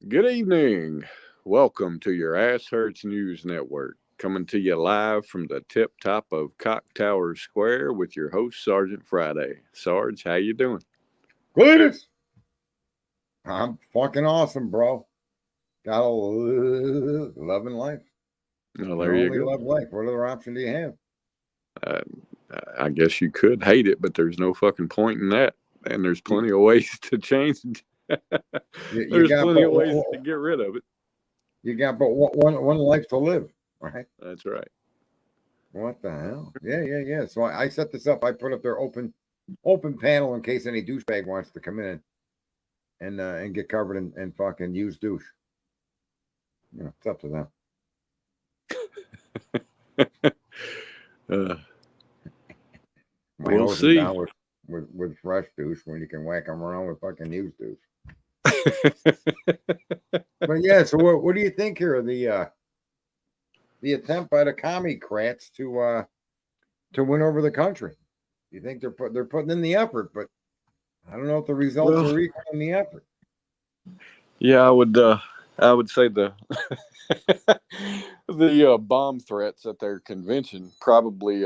Good evening. Welcome to your Ass Hurts News Network. Coming to you live from the tip top of Cock Tower Square with your host, Sergeant Friday. Sarge, how you doing? Cletus! I'm fucking awesome, bro. Got a loving life. Well, there you only go. love life. What other option do you have? Uh, I guess you could hate it, but there's no fucking point in that. And there's plenty of ways to change it. There's plenty of ways to get rid of it. You got but one life to live, right? That's right. What the hell? Yeah. So I set this up. I put up their open panel in case any douchebag wants to come in and get covered and fucking use douche. You know, it's up to them. We'll see. Down with fresh douche when you can whack them around with fucking used douche. But yeah, so what do you think here of the attempt by the commie crats to win over the country? You think they're putting in the effort, but I don't know if the results are equal in the effort. Yeah, I would say the the bomb threats at their convention probably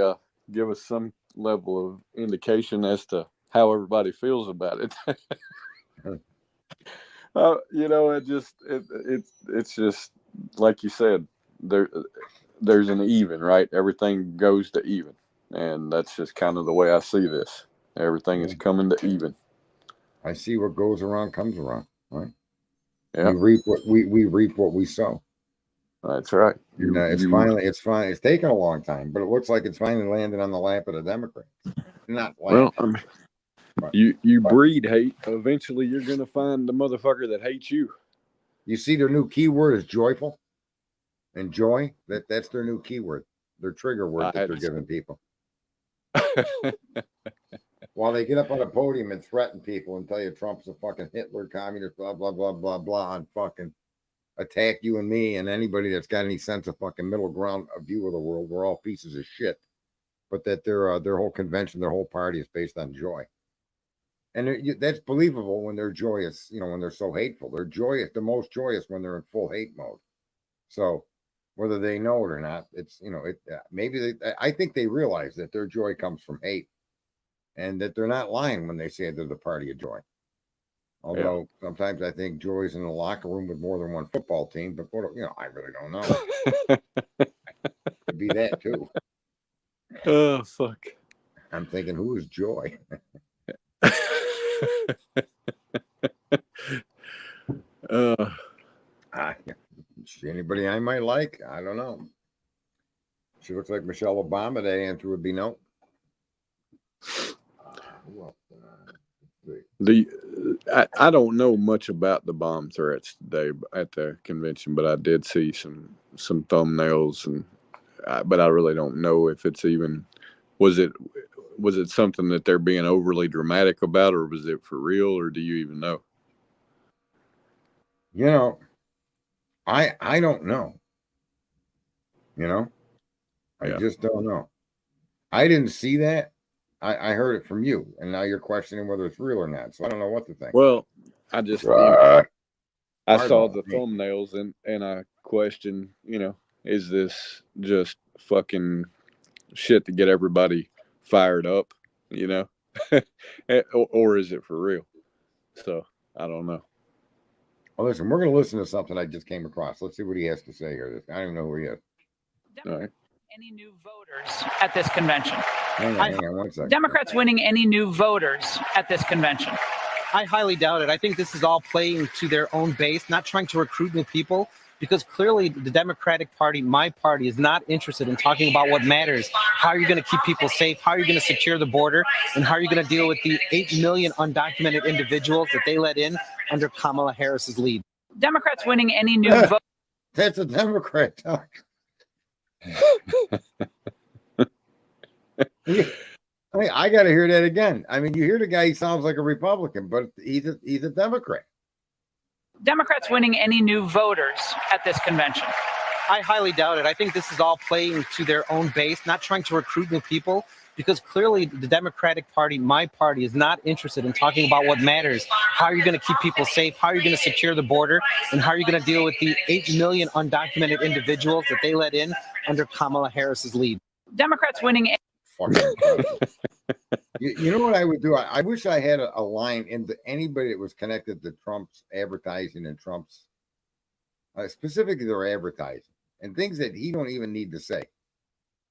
give us some level of indication as to how everybody feels about it. It's just like you said, there's an even, right? Everything goes to even, and that's just kind of the way I see this. Everything is coming to even. I see what goes around comes around, right? Yeah. We reap what we sow. That's right. It's taken a long time, but it looks like it's finally landed on the lap of the Democrats. Not well, I mean, you breed hate. Eventually, you're gonna find the motherfucker that hates you. You see, their new keyword is joyful, and joy. That's their new keyword. Their trigger word that they're giving people. While they get up on a podium and threaten people and tell you Trump's a fucking Hitler, communist, blah blah blah blah blah, and fucking attack you and me and anybody that's got any sense of fucking middle ground a view of the world. We're all pieces of shit. But that their whole convention, their whole party is based on joy. And that's believable when they're joyous, when they're so hateful. They're joyous, the most joyous when they're in full hate mode. So whether they know it or not, it's, I think they realize that their joy comes from hate and that they're not lying when they say they're the party of joy. Although sometimes I think joy's in the locker room with more than one football team, but I really don't know. Could be that too. Oh, fuck. I'm thinking, who is Joy? Anybody I might like? I don't know. She looks like Michelle Obama. That answer would be no. I don't know much about the bomb threats today at the convention, but I did see some thumbnails but I really don't know if it's even was it something that they're being overly dramatic about, or was it for real, or do you even know? I don't know. I just don't know. I didn't see that. I heard it from you, and now you're questioning whether it's real or not. So I don't know what to think. Well, I just I saw the thumbnails and I questioned, is this just fucking shit to get everybody fired up, or is it for real? So I don't know. Well, listen, we're going to listen to something I just came across. Let's see what he has to say here. I don't even know who he is. All right. Any new voters at this convention? Hang on 1 second. Democrats winning any new voters at this convention? I highly doubt it. I think this is all playing to their own base, not trying to recruit new people, because clearly the Democratic Party, my party, is not interested in talking about what matters. How are you going to keep people safe? How are you going to secure the border? And how are you going to deal with the 8 million undocumented individuals that they let in under Kamala Harris's lead? Democrats winning any new voters? That's a Democrat talk. I got to hear that again. I mean, you hear the guy, he sounds like a Republican, but he's a Democrat. Democrats winning any new voters at this convention? I highly doubt it. I think this is all playing to their own base, not trying to recruit new people, because clearly the Democratic Party, my party, is not interested in talking about what matters. How are you going to keep people safe? How are you going to secure the border? And how are you going to deal with the 8 million undocumented individuals that they let in under Kamala Harris's lead? Democrats winning. Fucking you know what I would do? I wish I had a line into anybody that was connected to Trump's advertising and Trump's specifically their advertising and things that he don't even need to say.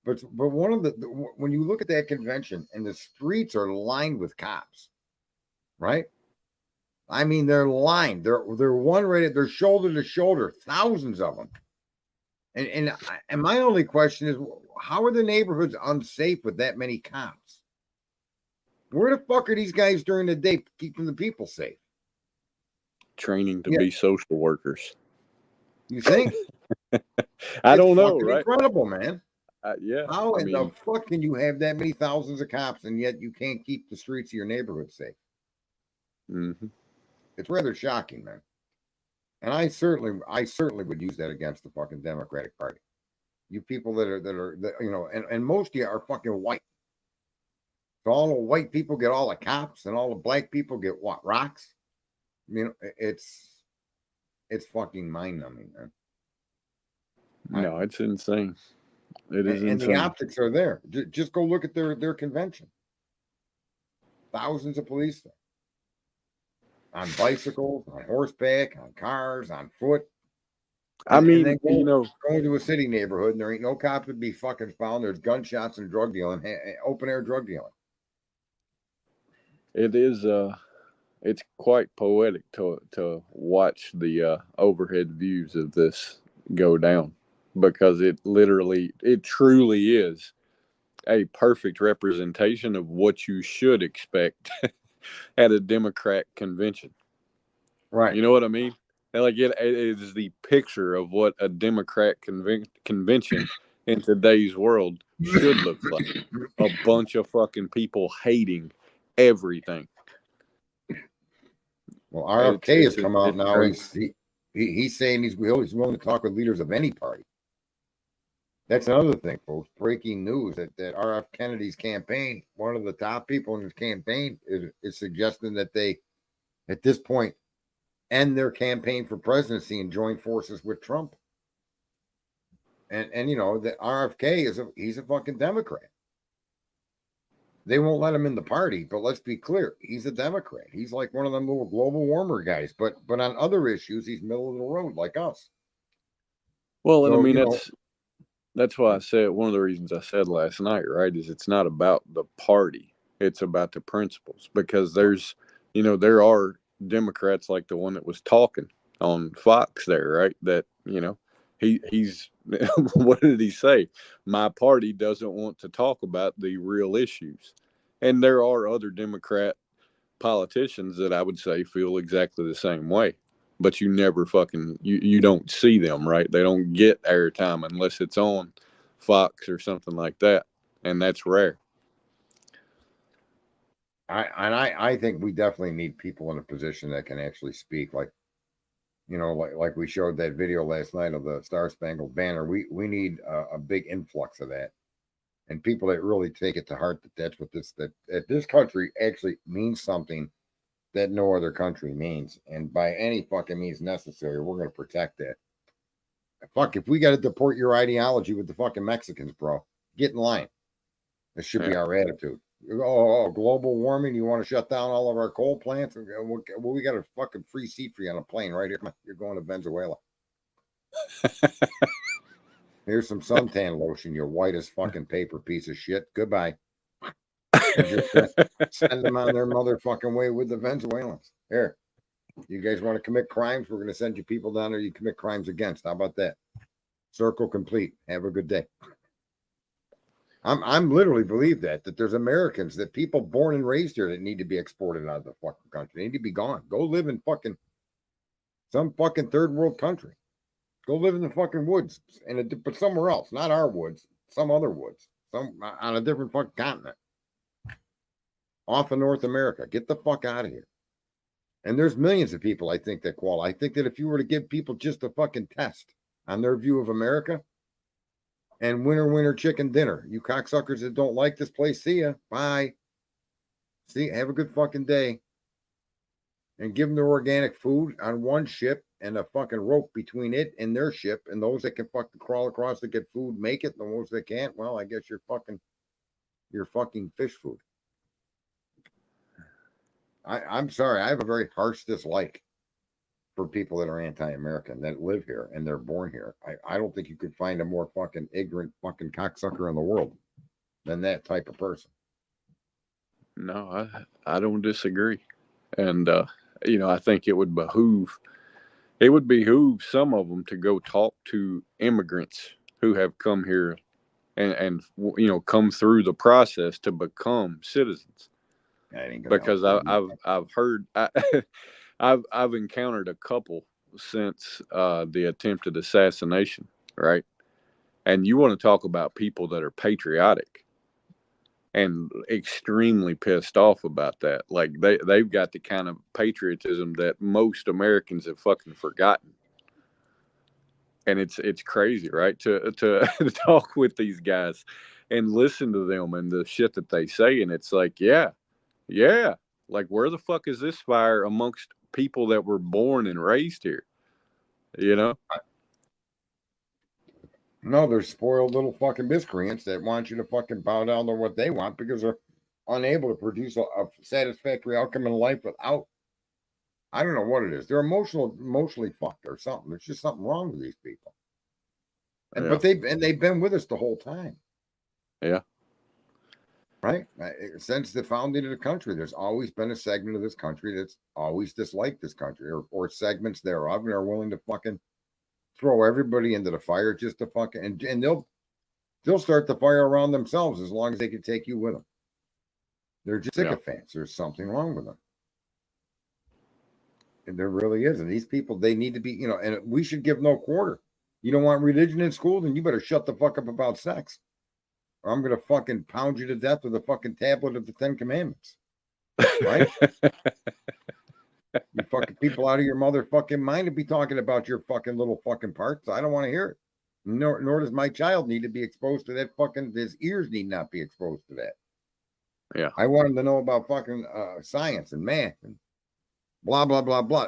But one of the when you look at that convention and the streets are lined with cops, right? I mean, they're lined. They're one right at their shoulder to shoulder, thousands of them. And my only question is, how are the neighborhoods unsafe with that many cops? Where the fuck are these guys during the day keeping the people safe? Training to be social workers. You think? I don't know, right? Incredible, man. Yeah. How in the fuck can you have that many thousands of cops and yet you can't keep the streets of your neighborhood safe? Mm-hmm. It's rather shocking, man. And I certainly would use that against the fucking Democratic Party. You people that you know, and most of you are fucking white. So all the white people get all the cops, and all the black people get what? Rocks? You know, it's fucking mind numbing, man. No, it's insane. It is insane. And the optics are there. Just go look at their convention. Thousands of police there. On bicycles, on horseback, on cars, on foot. I mean, you know, going to a city neighborhood and there ain't no cops to be fucking found. There's gunshots and drug dealing, open air drug dealing. It is, it's quite poetic to watch the overhead views of this go down, because it truly is a perfect representation of what you should expect at a Democrat convention. Right. You know what I mean? Like it is the picture of what a Democrat convention in today's world should look like. A bunch of fucking people hating everything. Well, RFK has come out now. He's saying he's willing to talk with leaders of any party. That's another thing, folks. Breaking news that RF Kennedy's campaign, one of the top people in his campaign, is suggesting that they, at this point, end their campaign for presidency and join forces with Trump. And you know that RFK he's a fucking Democrat. They won't let him in the party, but let's be clear, he's a Democrat. He's like one of them little global warmer guys, but on other issues, he's middle of the road like us. Well, and so, I mean that's why I said, one of the reasons I said last night, right, is it's not about the party, it's about the principles, because there are Democrats like the one that was talking on Fox there, right? That, you know, he's what did he say? My party doesn't want to talk about the real issues. And there are other Democrat politicians that I would say feel exactly the same way. But you never you don't see them, right? They don't get airtime unless it's on Fox or something like that. And that's rare. I think we definitely need people in a position that can actually speak, like, you know, like we showed that video last night of the Star Spangled Banner. We need a big influx of that, and people that really take it to heart that this country actually means something that no other country means, and by any fucking means necessary, we're going to protect that. Fuck, if we got to deport your ideology with the fucking Mexicans, bro, get in line. This should be our attitude. Oh, global warming, you want to shut down all of our coal plants? Well, we got a fucking free seat for you on a plane right here. You're going to Venezuela. Here's some suntan lotion, you white as fucking paper piece of shit. Goodbye. Send them on their motherfucking way with the Venezuelans. Here, you guys want to commit crimes? We're going to send you people down there you commit crimes against. How about that? Circle complete. Have a good day. I'm literally believe that there's Americans, that people born and raised here that need to be exported out of the fucking country. They need to be gone. Go live in fucking some fucking third world country. Go live in the fucking woods, but somewhere else, not our woods, some other woods, some on a different fucking continent, off of North America. Get the fuck out of here. And there's millions of people I think that qualify. I think that if you were to give people just a fucking test on their view of America, And winner chicken dinner. You cocksuckers that don't like this place, see ya. Bye. See, have a good fucking day. And give them their organic food on one ship and a fucking rope between it and their ship. And those that can fucking crawl across to get food, make it. And those that can't, well, I guess you're fucking fish food. I'm sorry. I have a very harsh dislike for people that are anti-American that live here and they're born here. I don't think you could find a more fucking ignorant fucking cocksucker in the world than that type of person. No, I don't disagree. And, I think it would behoove some of them to go talk to immigrants who have come here and come through the process to become citizens. Because I've heard, I've encountered a couple since the attempted assassination, right? And you want to talk about people that are patriotic and extremely pissed off about that. Like they've got the kind of patriotism that most Americans have fucking forgotten. And it's crazy, right? To talk with these guys and listen to them and the shit that they say. And it's like, yeah. Like, where the fuck is this fire amongst people that were born and raised here? No, they're spoiled little fucking miscreants that want you to fucking bow down to what they want because they're unable to produce a satisfactory outcome in life without, I don't know what it is. They're emotionally fucked or something. There's just something wrong with these people. But they've been with us the whole time. Yeah. Right? Since the founding of the country, there's always been a segment of this country that's always disliked this country or segments thereof and are willing to fucking throw everybody into the fire just to fucking and they'll start the fire around themselves as long as they can take you with them. They're just sycophants. There's something wrong with them. And there really is. And these people, they need to be, and we should give no quarter. You don't want religion in school, then you better shut the fuck up about sex. Or I'm going to fucking pound you to death with a fucking tablet of the 10 Commandments. Right? You fucking people out of your motherfucking mind to be talking about your fucking little fucking parts. I don't want to hear it. Nor does my child need to be exposed to that fucking, his ears need not be exposed to that. Yeah. I want him to know about fucking science and math and blah, blah, blah, blah.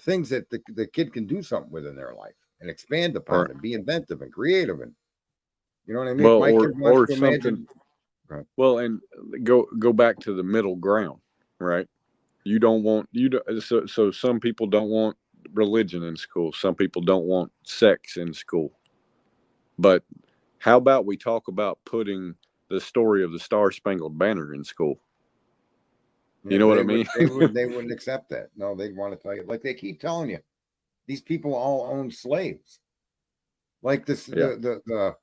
Things that the kid can do something with in their life and expand upon and be inventive and creative and, you know what I mean? Well, or something. Imagine. Well, and go back to the middle ground, right? You don't want so some people don't want religion in school. Some people don't want sex in school. But how about we talk about putting the story of the Star-Spangled Banner in school? You know what I mean? They wouldn't accept that. No, they'd want to tell you, like they keep telling you, these people all own slaves. Like this, the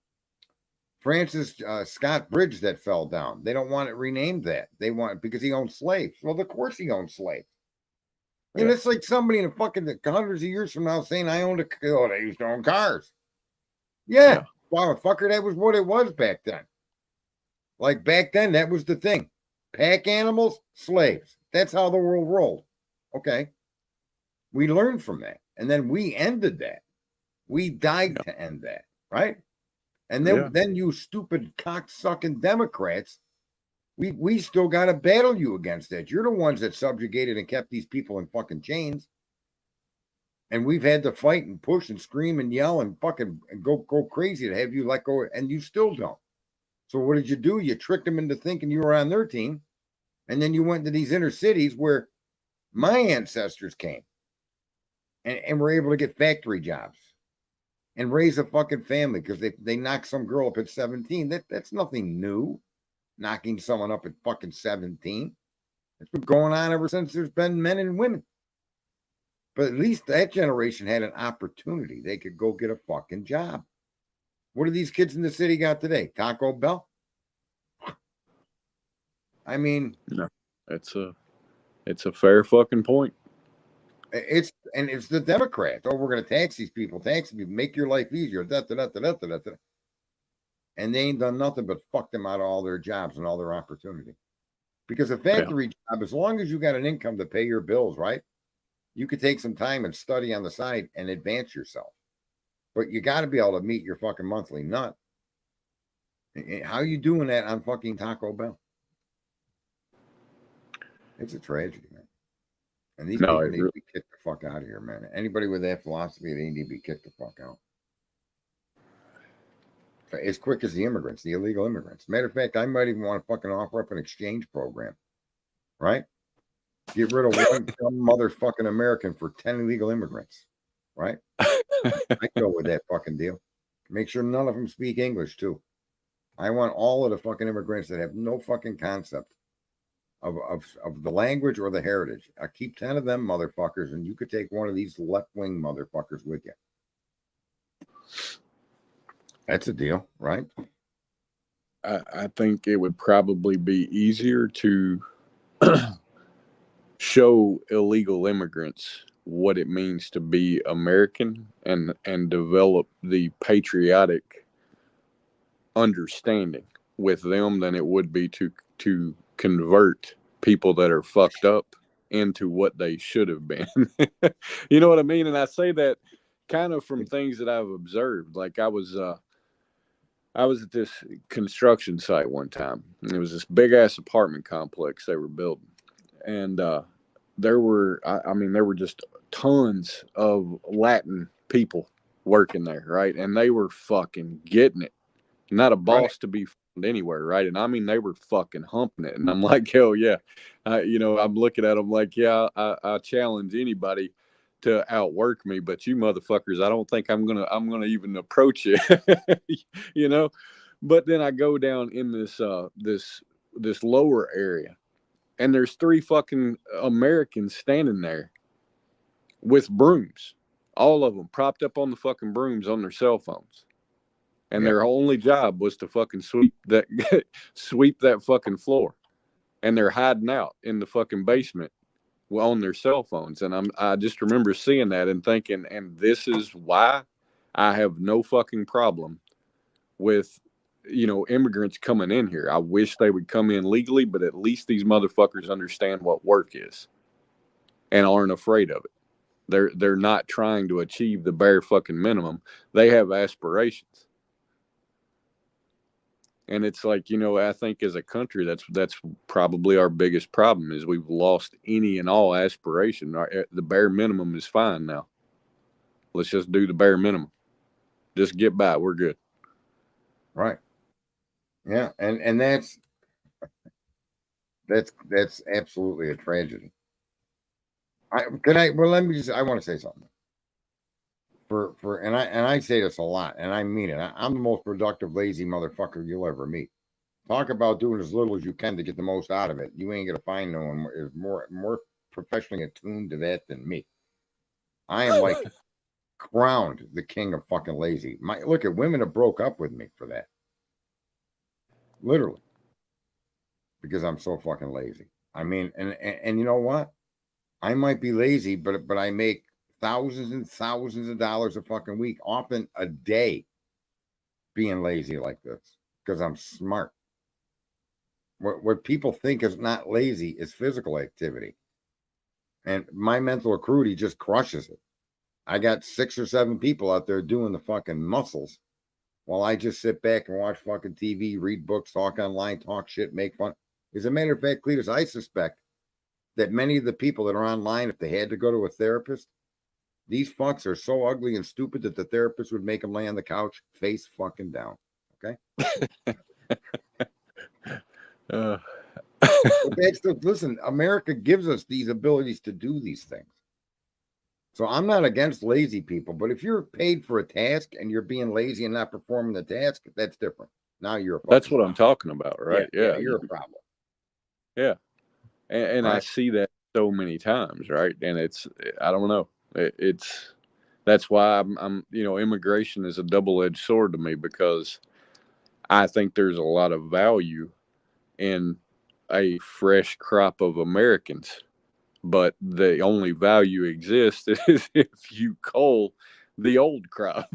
Francis Scott Bridge that fell down. They don't want it renamed that. They want it because he owned slaves. Well, of course he owned slaves. Yeah. And it's like somebody in a fucking hundreds of years from now saying, I owned they used to own cars. Yeah. Wow, fucker, that was what it was back then. Like back then, that was the thing. Pack animals, slaves. That's how the world rolled. Okay. We learned from that. And then we ended that. We died to end that. Right? And then you stupid cocksucking Democrats, we still got to battle you against that. You're the ones that subjugated and kept these people in fucking chains. And we've had to fight and push and scream and yell and fucking go crazy to have you let go. And you still don't. So what did you do? You tricked them into thinking you were on their team. And then you went to these inner cities where my ancestors came and were able to get factory jobs. And raise a fucking family because they knocked some girl up at 17. That's nothing new. Knocking someone up at fucking 17. It's been going on ever since there's been men and women. But at least that generation had an opportunity. They could go get a fucking job. What do these kids in the city got today? Taco Bell? I mean, no, it's a fair fucking point. It's the Democrats. Oh, we're going to tax these people, make your life easier. And they ain't done nothing but fuck them out of all their jobs and all their opportunity. Because a factory job, as long as you got an income to pay your bills, right? You could take some time and study on the side and advance yourself. But you got to be able to meet your fucking monthly nut. How you doing that on fucking Taco Bell? It's a tragedy, man. And these No, people it need to be kicked the fuck out of here, man. Anybody with that philosophy, they need to be kicked the fuck out. As quick as the immigrants, the illegal immigrants. Matter of fact, I might even want to fucking offer up an exchange program, right? Get rid of one dumb motherfucking American for 10 illegal immigrants, right? I go with that fucking deal. Make sure none of them speak English, too. I want all of the fucking immigrants that have no fucking concept of the language or the heritage. I keep 10 of them motherfuckers, and you could take one of these left-wing motherfuckers with you. That's a deal, right? I think it would probably be easier to show illegal immigrants what it means to be American and develop the patriotic understanding with them than it would be to convert people that are fucked up into what they should have been. You know what I mean? And I say that kind of from things that I've observed. Like I was at this construction site one time. And it was this big ass apartment complex they were building, and there were just tons of Latin people working there, right? And they were fucking getting it. Not a boss to be found anywhere, right? And I mean, they were fucking humping it. And I'm like, hell yeah. I'm looking at them like, yeah, I challenge anybody to outwork me, but you motherfuckers, I don't think I'm gonna even approach you. But then I go down in this lower area, and there's 3 fucking Americans standing there with brooms, all of them propped up on the fucking brooms on their cell phones. And their only job was to fucking sweep that fucking floor. And they're hiding out in the fucking basement on their cell phones. And I just remember seeing that and thinking, and this is why I have no fucking problem with, immigrants coming in here. I wish they would come in legally, but at least these motherfuckers understand what work is and aren't afraid of it. They're not trying to achieve the bare fucking minimum. They have aspirations. And it's like, I think as a country, that's probably our biggest problem is we've lost any and all aspiration. The bare minimum is fine now. Let's just do the bare minimum. Just get by. We're good. Right. Yeah. And that's absolutely a tragedy. I want to say something. And I say this a lot, and I mean it. I'm the most productive, lazy motherfucker you'll ever meet. Talk about doing as little as you can to get the most out of it. You ain't gonna find no one is more professionally attuned to that than me. I am like crowned the king of fucking lazy. Look at women have broke up with me for that, literally, because I'm so fucking lazy. I mean, and you know what? I might be lazy, but I make thousands and thousands of dollars a fucking week, often a day, being lazy like this because I'm smart. What people think is not lazy is physical activity, and my mental acuity just crushes it. I got 6 or 7 people out there doing the fucking muscles while I just sit back and watch fucking TV, read books, talk online, talk shit, make fun. As a matter of fact, Cletus, I suspect that many of the people that are online, if they had to go to a therapist, these fucks are so ugly and stupid that the therapist would make them lay on the couch face fucking down. Okay. Listen, America gives us these abilities to do these things. So I'm not against lazy people, but if you're paid for a task and you're being lazy and not performing the task, that's different. Now you're a That's what I'm talking about, right? Yeah, you're a problem. Yeah. And right. I see that so many times, right? And I don't know. That's why I'm immigration is a double-edged sword to me, because I think there's a lot of value in a fresh crop of Americans, but the only value exists is if you cull the old crop.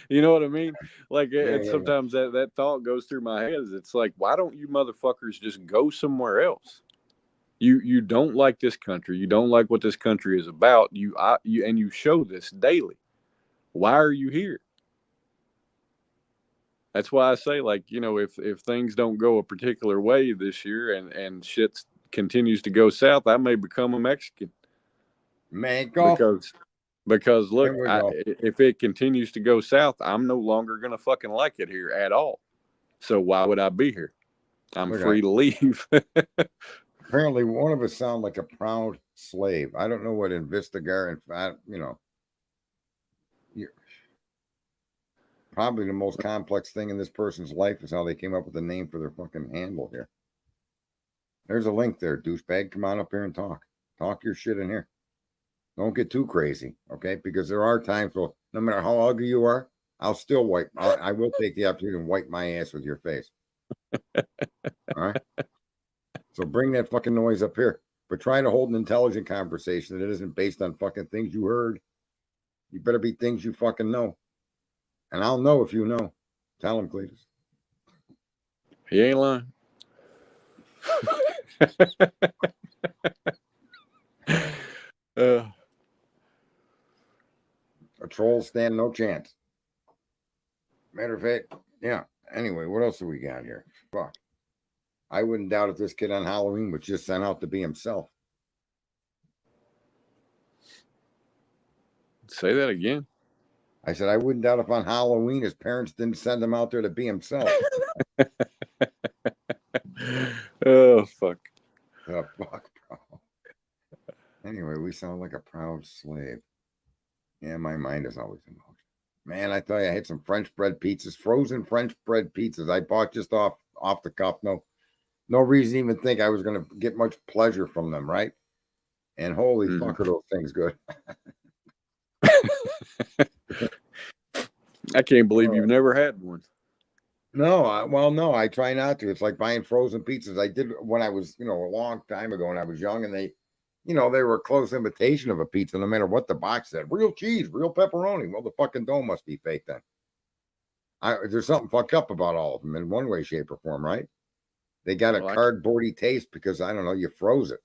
You know what I mean? Like, sometimes that thought goes through my head. It's like, why don't you motherfuckers just go somewhere else? You don't like this country. You don't like what this country is about. And you show this daily. Why are you here? That's why I say, like, if things don't go a particular way this year and shit continues to go south, I may become a Mexican Mango. because look, There we go. if it continues to go south, I'm no longer gonna fucking like it here at all. So why would I be here? I'm Look at free to leave. Apparently, one of us sound like a proud slave. I don't know what Investigar and probably the most complex thing in this person's life is how they came up with the name for their fucking handle here. There's a link there, douchebag. Come on up here and talk. Talk your shit in here. Don't get too crazy, okay? Because there are times where no matter how ugly you are, I'll still wipe. I will take the opportunity to wipe my ass with your face. All right. So bring that fucking noise up here. But try to hold an intelligent conversation that isn't based on fucking things you heard. You better be things you fucking know. And I'll know if you know. Tell him, Cletus. He ain't lying. A troll stand no chance. Matter of fact, yeah. Anyway, what else do we got here? Fuck. I wouldn't doubt if this kid on Halloween was just sent out to be himself. Say that again. I said I wouldn't doubt if on Halloween his parents didn't send him out there to be himself. Oh fuck. The fuck, bro. Anyway, we sound like a proud slave. Yeah, my mind is always in motion. Man, I tell you, I had some French bread pizzas, frozen French bread pizzas. I bought just off the cuff. No reason to even think I was going to get much pleasure from them, right? And holy fuck are those things good. I can't believe you've never had one. No, no, I try not to. It's like buying frozen pizzas. I did when I was, a long time ago when I was young, and they were a close imitation of a pizza, no matter what the box said. Real cheese, real pepperoni. Well, the fucking dough must be fake then. There's something fucked up about all of them in one way, shape, or form, right? They got a cardboardy taste because, I don't know, you froze it.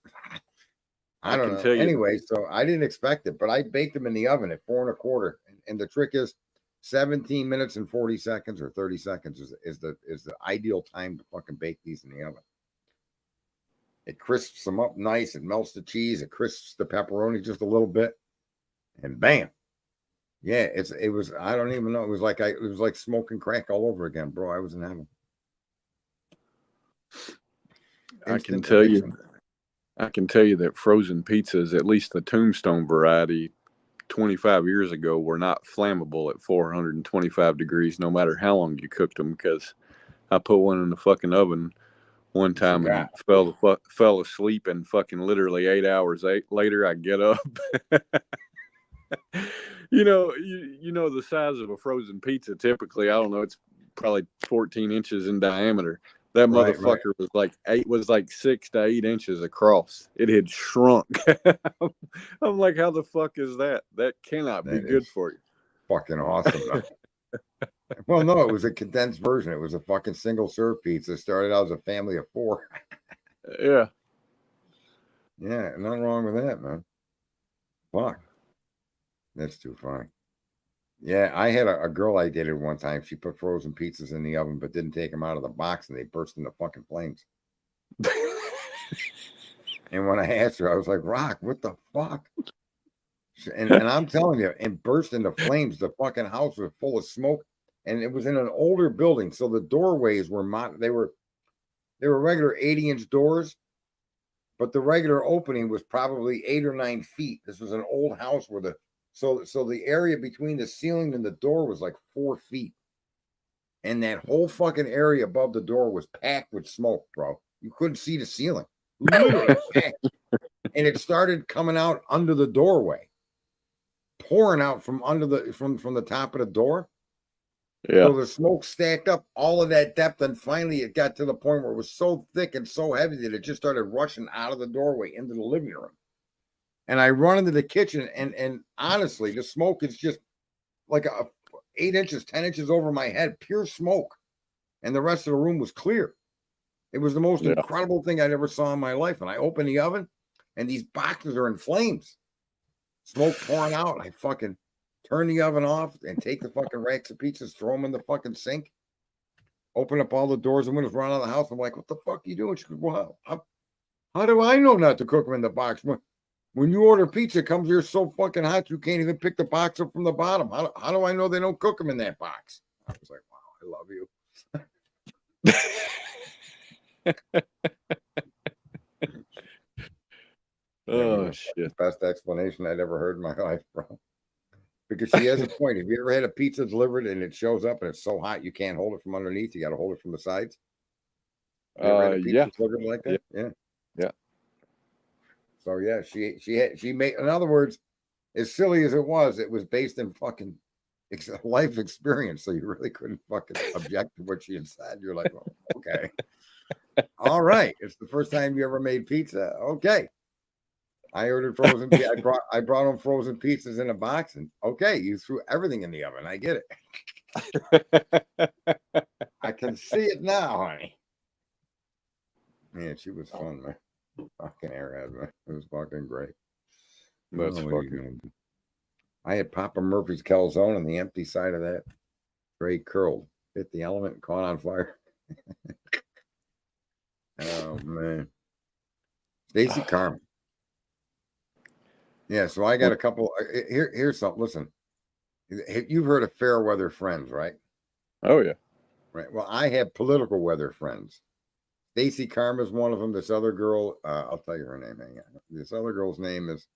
I don't know. Anyway, so I didn't expect it, but I baked them in the oven at 4 1/4. And the trick is 17 minutes and 40 seconds or 30 seconds is the ideal time to fucking bake these in the oven. It crisps them up nice. It melts the cheese. It crisps the pepperoni just a little bit, and bam. Yeah, it was. I don't even know. It was like smoking crack all over again, bro. I was in heaven. I can tell you that frozen pizzas, at least the Tombstone variety, 25 years ago, were not flammable at 425 degrees, no matter how long you cooked them. Because I put one in the fucking oven one time and fell asleep, and fucking literally 8 hours later, I get up. You know the size of a frozen pizza. Typically, I don't know, it's probably 14 inches in diameter. That motherfucker was like 6 to 8 inches across. It had shrunk. I'm like, how the fuck is that? That cannot be good for you. Fucking awesome. Well, no, it was a condensed version. It was a fucking single serve pizza. It started out as a family of 4. Yeah. Yeah, nothing wrong with that, man. Fuck. That's too funny. Yeah, I had a girl I dated one time. She put frozen pizzas in the oven, but didn't take them out of the box, and they burst into fucking flames. And when I asked her, I was like, "Rock, what the fuck?" And I'm telling you, it burst into flames. The fucking house was full of smoke, and it was in an older building, so the doorways were they were regular 80-inch doors, but the regular opening was probably 8 or 9 feet. This was an old house where so the area between the ceiling and the door was like 4 feet. And that whole fucking area above the door was packed with smoke, bro. You couldn't see the ceiling. Literally packed. And it started coming out under the doorway. Pouring out from under from the top of the door. Yeah. So the smoke stacked up all of that depth, and finally it got to the point where it was so thick and so heavy that it just started rushing out of the doorway into the living room. And I run into the kitchen, and honestly, the smoke is just like 8 inches, 10 inches over my head, pure smoke. And the rest of the room was clear. It was the most incredible thing I'd ever saw in my life. And I opened the oven, and these boxes are in flames. Smoke pouring out. I fucking turn the oven off and take the fucking racks of pizzas, throw them in the fucking sink. open up all the doors and windows, run out of the house. I'm like, what the fuck are you doing? She goes, well, how do I know not to cook them in the box? When you order pizza, it comes here so fucking hot, you can't even pick the box up from the bottom. How do I know they don't cook them in that box? I was like, wow, I love you. Oh shit. Best explanation I'd ever heard in my life, bro. Because she has a point. Have you ever had a pizza delivered and it shows up and it's so hot you can't hold it from underneath? You got to hold it from the sides. You ever had a pizza delivered like that? Yeah. So yeah, she made. In other words, as silly as it was based in fucking life experience. So you really couldn't fucking object to what she had said. You're like, well, okay, all right. It's the first time you ever made pizza. Okay. I ordered frozen. I brought them frozen pizzas in a box, and okay, you threw everything in the oven. I get it. I can see it now, honey. Man, she was fun, man. Fucking airhead, man. It was fucking great. That's what are you gonna do? I had Papa Murphy's calzone on the empty side of that tray curled, hit the element, and caught on fire. Oh man, Stacey Carmen. Yeah, so I got a couple. Here's something. Listen, you've heard of fair weather friends, right? Oh yeah. Right. Well, I have political weather friends. Stacey Carm is one of them. This other girl, I'll tell you her name. Hang on. This other girl's name is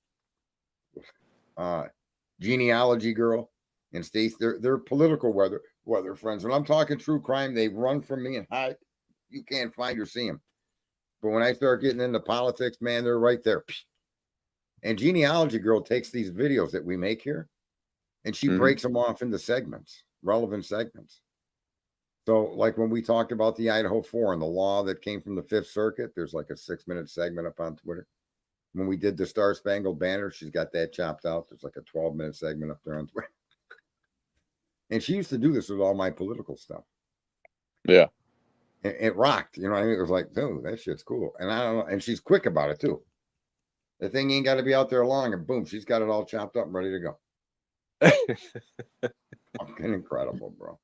Genealogy Girl, and Stacey. They're political weather friends. When I'm talking true crime, they run from me and hide. You can't find or see them. But when I start getting into politics, man, they're right there. And Genealogy Girl takes these videos that we make here, and she breaks them off into segments, relevant segments. So, like when we talked about the Idaho 4 and the law that came from the Fifth Circuit, there's like a 6-minute segment up on Twitter. When we did the Star Spangled Banner, she's got that chopped out. There's like a 12-minute segment up there on Twitter. And she used to do this with all my political stuff. Yeah. It rocked. You know what I mean? It was like, dude, that shit's cool. And I don't know. And she's quick about it, too. The thing ain't got to be out there long, and boom, she's got it all chopped up and ready to go. Fucking incredible, bro.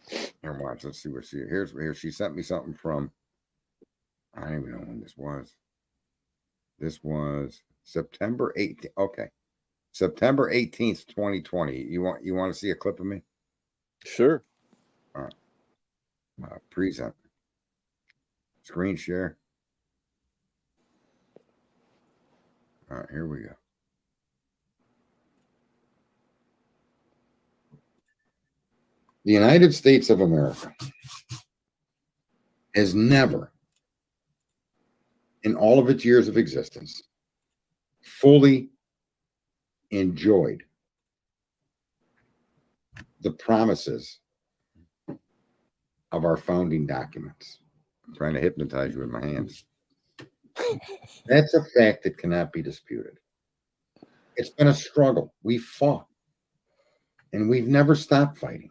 Here, watch. Let's see what here. She sent me something from. I don't even know when this was. This was September 18th. Okay, September 18th, 2020. You want to see a clip of me? Sure. All right. Present. Screen share. All right, here we go. The United States of America has never, in all of its years of existence, fully enjoyed the promises of our founding documents. I'm trying to hypnotize you with my hands. That's a fact that cannot be disputed. It's been a struggle. We fought, and we've never stopped fighting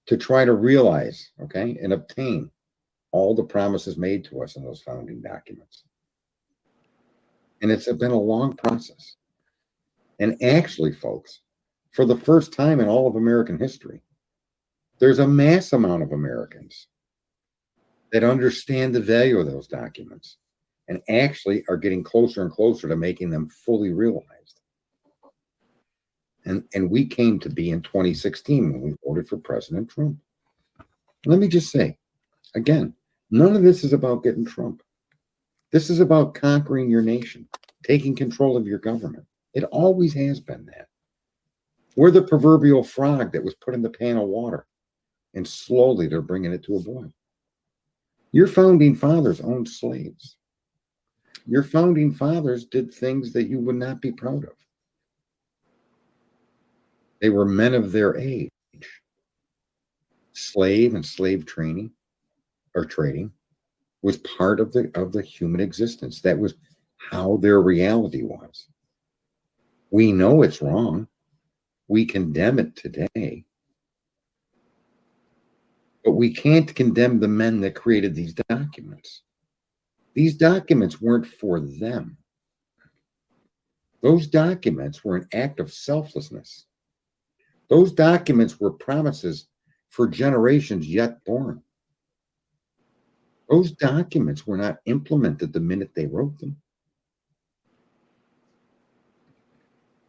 to try to realize, okay, and obtain all the promises made to us in those founding documents. And it's been a long process. And actually, folks, for the first time in all of American history, there's a mass amount of Americans that understand the value of those documents and actually are getting closer and closer to making them fully realized. And we came to be in 2016 when we voted for President Trump. Let me just say, again, none of this is about getting Trump. This is about conquering your nation, taking control of your government. It always has been that. We're the proverbial frog that was put in the pan of water, and slowly they're bringing it to a boil. Your founding fathers owned slaves. Your founding fathers did things that you would not be proud of. They were men of their age. Slave and slave training or trading was part of the human existence. That was how their reality was. We know it's wrong. We condemn it today. But we can't condemn the men that created these documents. These documents weren't for them. Those documents were an act of selflessness. Those documents were promises for generations yet born. Those documents were not implemented the minute they wrote them.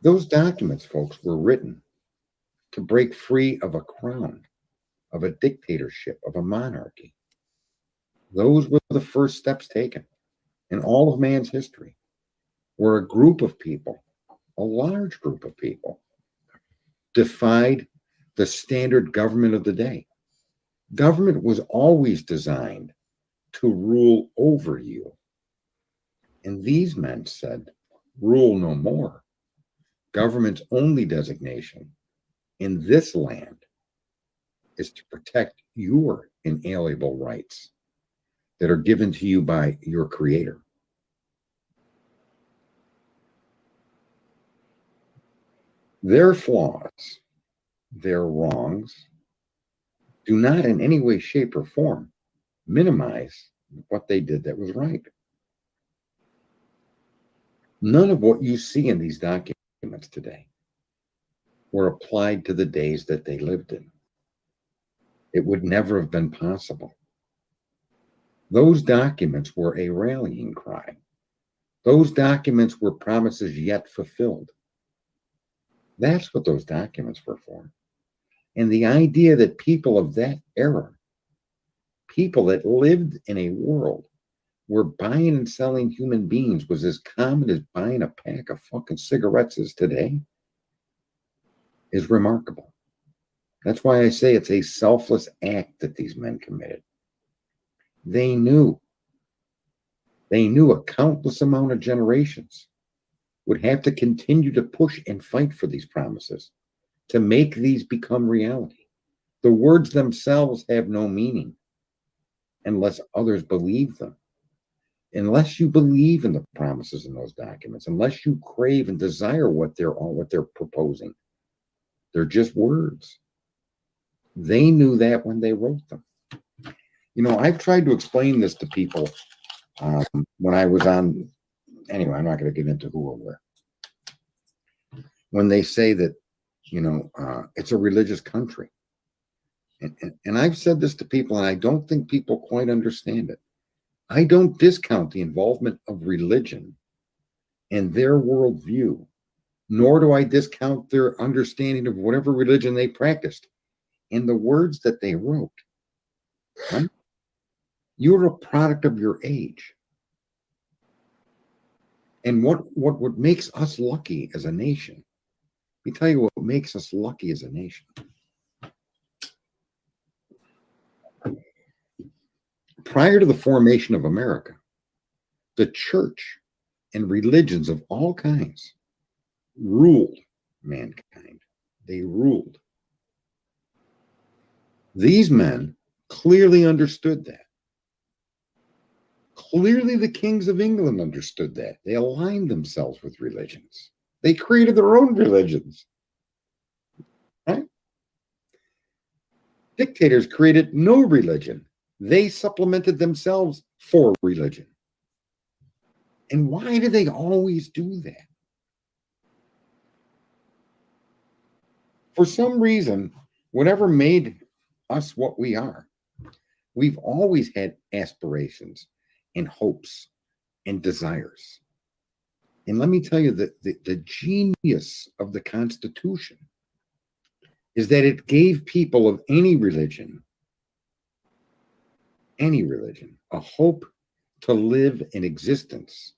Those documents, folks, were written to break free of a crown, of a dictatorship, of a monarchy. Those were the first steps taken in all of man's history, where a group of people, a large group of people, defied the standard government of the day. Government was always designed to rule over you. And these men said, rule no more. Government's only designation in this land is to protect your inalienable rights that are given to you by your creator. Their flaws, their wrongs, do not in any way, shape, or form minimize what they did that was right. None of what you see in these documents today were applied to the days that they lived in. It would never have been possible. Those documents were a rallying cry. Those documents were promises yet fulfilled. That's what those documents were for. And the idea that people of that era, people that lived in a world where buying and selling human beings was as common as buying a pack of fucking cigarettes is today, is remarkable. That's why I say it's a selfless act that these men committed. They knew a countless amount of generations would have to continue to push and fight for these promises to make these become reality. The words themselves have no meaning unless others believe them. Unless you believe in the promises in those documents, unless you crave and desire what they're proposing, they're just words. They knew that when they wrote them. You know, I've tried to explain this to people when I was on, anyway, I'm not going to get into who or where. When they say that, you know, it's a religious country. And I've said this to people, and I don't think people quite understand it. I don't discount the involvement of religion and their worldview, nor do I discount their understanding of whatever religion they practiced and the words that they wrote. Right? You're a product of your age. And what makes us lucky as a nation, let me tell you what makes us lucky as a nation. Prior to the formation of America, the church and religions of all kinds ruled mankind. They ruled. These men clearly understood that. Clearly, the kings of England understood that. They aligned themselves with religions. They created their own religions. Right? Dictators created no religion. They supplemented themselves for religion. And why do they always do that? For some reason, whatever made us what we are, we've always had aspirations and hopes and desires. And let me tell you that the genius of the Constitution is that it gave people of any religion, a hope to live an existence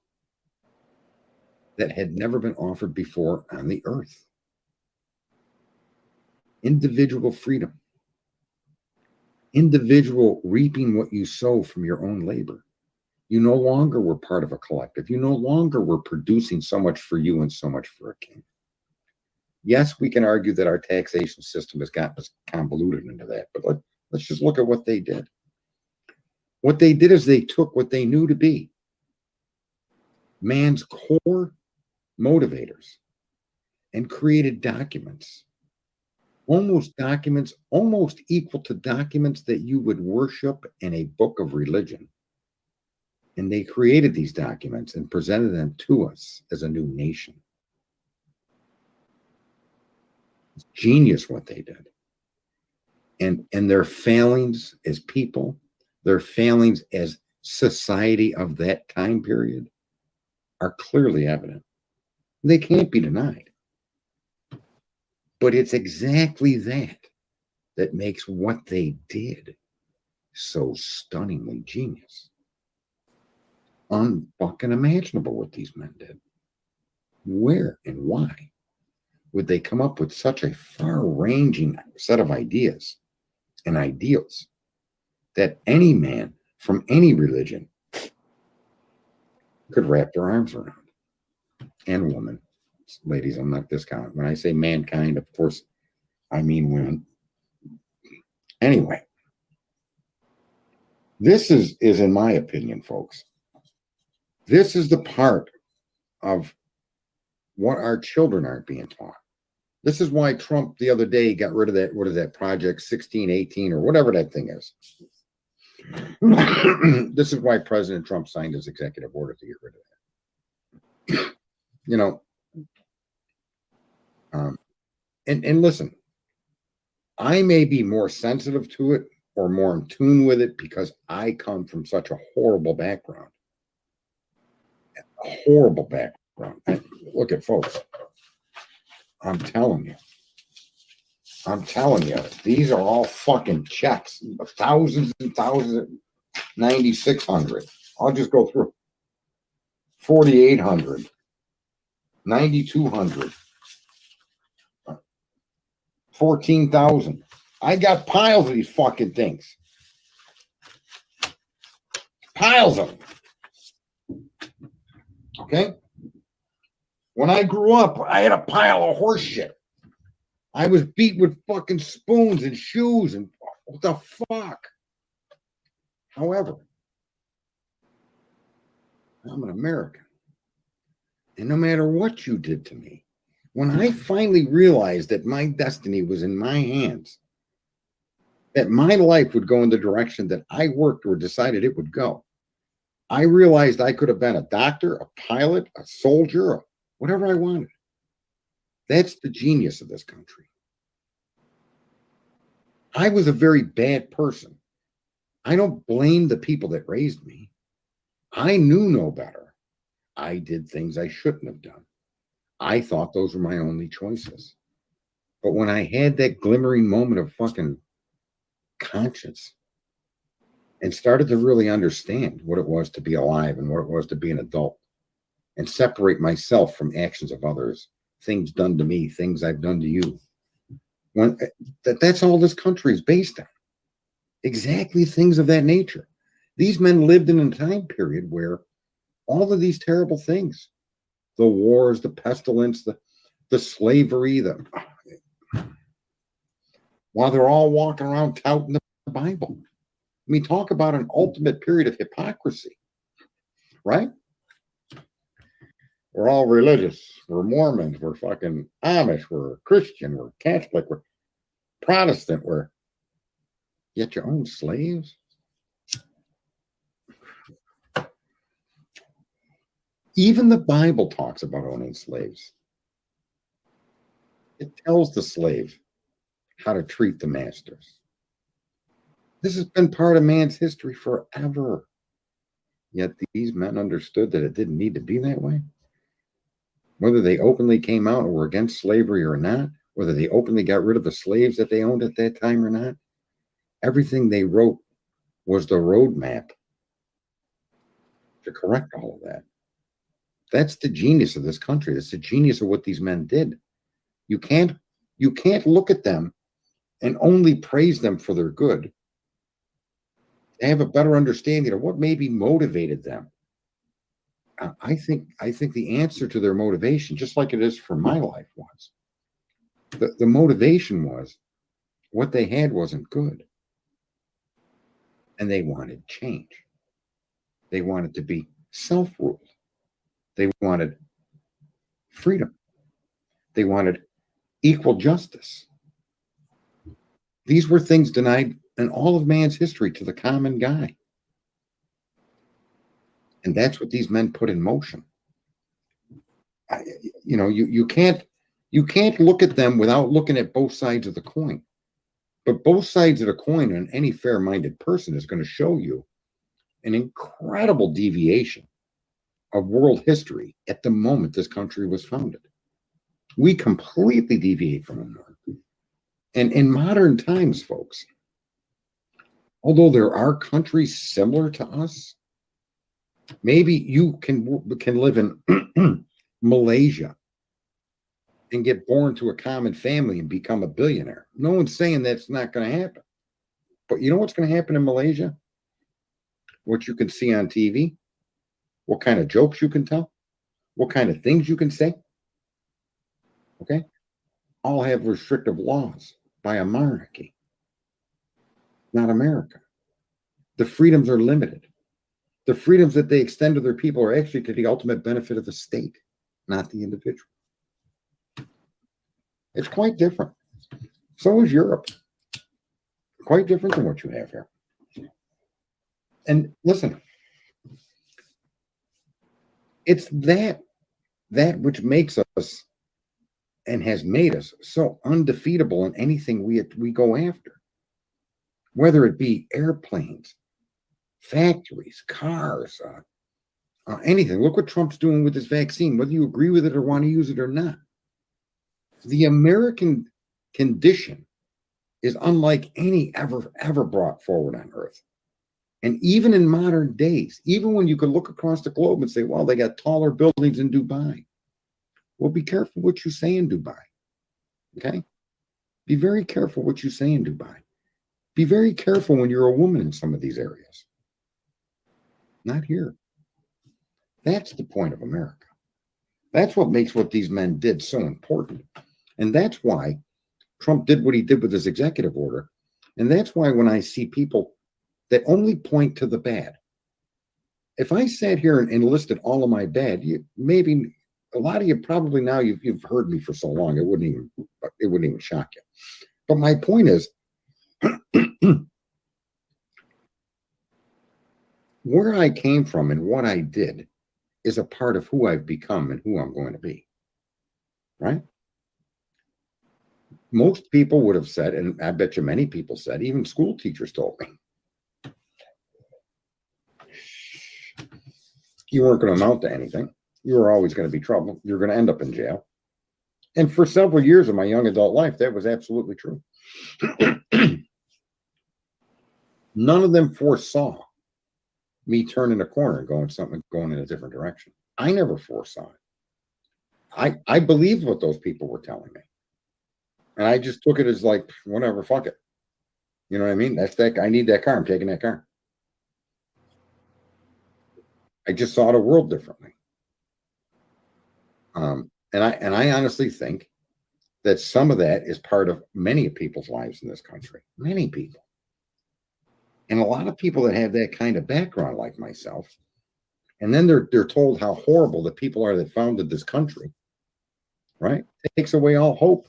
that had never been offered before on the earth. Individual freedom. Individual reaping what you sow from your own labor. You no longer were part of a collective. You no longer were producing so much for you and so much for a king. Yes, we can argue that our taxation system has gotten us convoluted into that, but let's just look at what they did. What they did is they took what they knew to be man's core motivators and created documents, almost equal to documents that you would worship in a book of religion. And they created these documents and presented them to us as a new nation. It's genius what they did. And their failings as people, their failings as society of that time period are clearly evident. They can't be denied. But it's exactly that makes what they did so stunningly genius. Unfucking imaginable what these men did. Where and why would they come up with such a far-ranging set of ideas and ideals that any man from any religion could wrap their arms around? And woman. Ladies, I'm not discounting. When I say mankind, of course, I mean women. Anyway, this is in my opinion, folks, this is the part of what our children aren't being taught. This is why Trump the other day got rid of that, what is that, Project 1618 or whatever that thing is. This is why President Trump signed his executive order to get rid of that. You know, and listen, I may be more sensitive to it or more in tune with it because I come from such a horrible background. A horrible background. And look at folks. I'm telling you, these are all fucking checks. Thousands and thousands, 9,600. I'll just go through. 4,800. 9,200. 14,000. I got piles of these fucking things. Piles of them. Okay? When I grew up, I had a pile of horse shit. I was beat with fucking spoons and shoes and what the fuck? However, I'm an American. And no matter what you did to me, when I finally realized that my destiny was in my hands, that my life would go in the direction that I worked or decided it would go, I realized I could have been a doctor, a pilot, a soldier, whatever I wanted. That's the genius of this country. I was a very bad person. I don't blame the people that raised me. I knew no better. I did things I shouldn't have done. I thought those were my only choices. But when I had that glimmering moment of fucking conscience and started to really understand what it was to be alive and what it was to be an adult and separate myself from actions of others, things done to me, things I've done to you, that's all this country is based on. Exactly things of that nature. These men lived in a time period where all of these terrible things, the wars, the pestilence, the slavery, while they're all walking around touting the Bible. I mean, talk about an ultimate period of hypocrisy, right? We're all religious. We're Mormons. We're fucking Amish. We're Christian. We're Catholic. We're Protestant. We're yet your own slaves. Even the Bible talks about owning slaves. It tells the slave how to treat the masters. This has been part of man's history forever. Yet these men understood that it didn't need to be that way. Whether they openly came out and were against slavery or not, whether they openly got rid of the slaves that they owned at that time or not, everything they wrote was the roadmap to correct all of that. That's the genius of this country. That's the genius of what these men did. You can't look at them and only praise them for their good. They have a better understanding of what maybe motivated them. I think the answer to their motivation, just like it is for my life, was the motivation was what they had wasn't good. And they wanted change. They wanted to be self-ruled. They wanted freedom. They wanted equal justice. These were things denied in all of man's history to the common guy. And that's what these men put in motion. You can't look at them without looking at both sides of the coin. But both sides of the coin, and any fair-minded person is going to show you an incredible deviation of world history at the moment this country was founded. We completely deviate from the norm. And in modern times, folks, although there are countries similar to us, maybe you can live in Malaysia and get born to a common family and become a billionaire. No one's saying that's not going to happen. But you know what's going to happen in Malaysia? What you can see on TV, what kind of jokes you can tell, what kind of things you can say. Okay? All have restrictive laws by a monarchy, not America. The freedoms are limited. The freedoms that they extend to their people are actually to the ultimate benefit of the state, not the individual. It's quite different. So is Europe. Quite different than what you have here. And listen, it's that which makes us and has made us so undefeatable in anything we go after, whether it be airplanes, factories, cars, anything. Look what Trump's doing with this vaccine, whether you agree with it or want to use it or not. The American condition is unlike any ever brought forward on earth. And even in modern days, even when you could look across the globe and say, well, they got taller buildings in Dubai. Well, be careful what you say in Dubai. Okay? Be very careful what you say in Dubai. Be very careful when you're a woman in some of these areas. Not here. That's the point of America. That's what makes what these men did so important. And that's why Trump did what he did with his executive order. And that's why when I see people that only point to the bad, if I sat here and listed all of my bad, maybe a lot of you probably now you've heard me for so long, it wouldn't even shock you. But my point is, where I came from and what I did is a part of who I've become and who I'm going to be. Right? Most people would have said, and I bet you many people said, even school teachers told me, you weren't going to amount to anything. You were always going to be trouble. You're going to end up in jail. And for several years of my young adult life, that was absolutely true. None of them foresaw me turning a corner and going in a different direction. I never foresaw it. I believed what those people were telling me. And I just took it as like, whatever, fuck it. You know what I mean? That's that. I need that car. I'm taking that car. I just saw the world differently. And I honestly think that some of that is part of many people's lives in this country. Many people. And a lot of people that have that kind of background like myself, and then they're told how horrible the people are that founded this country, right? It takes away all hope.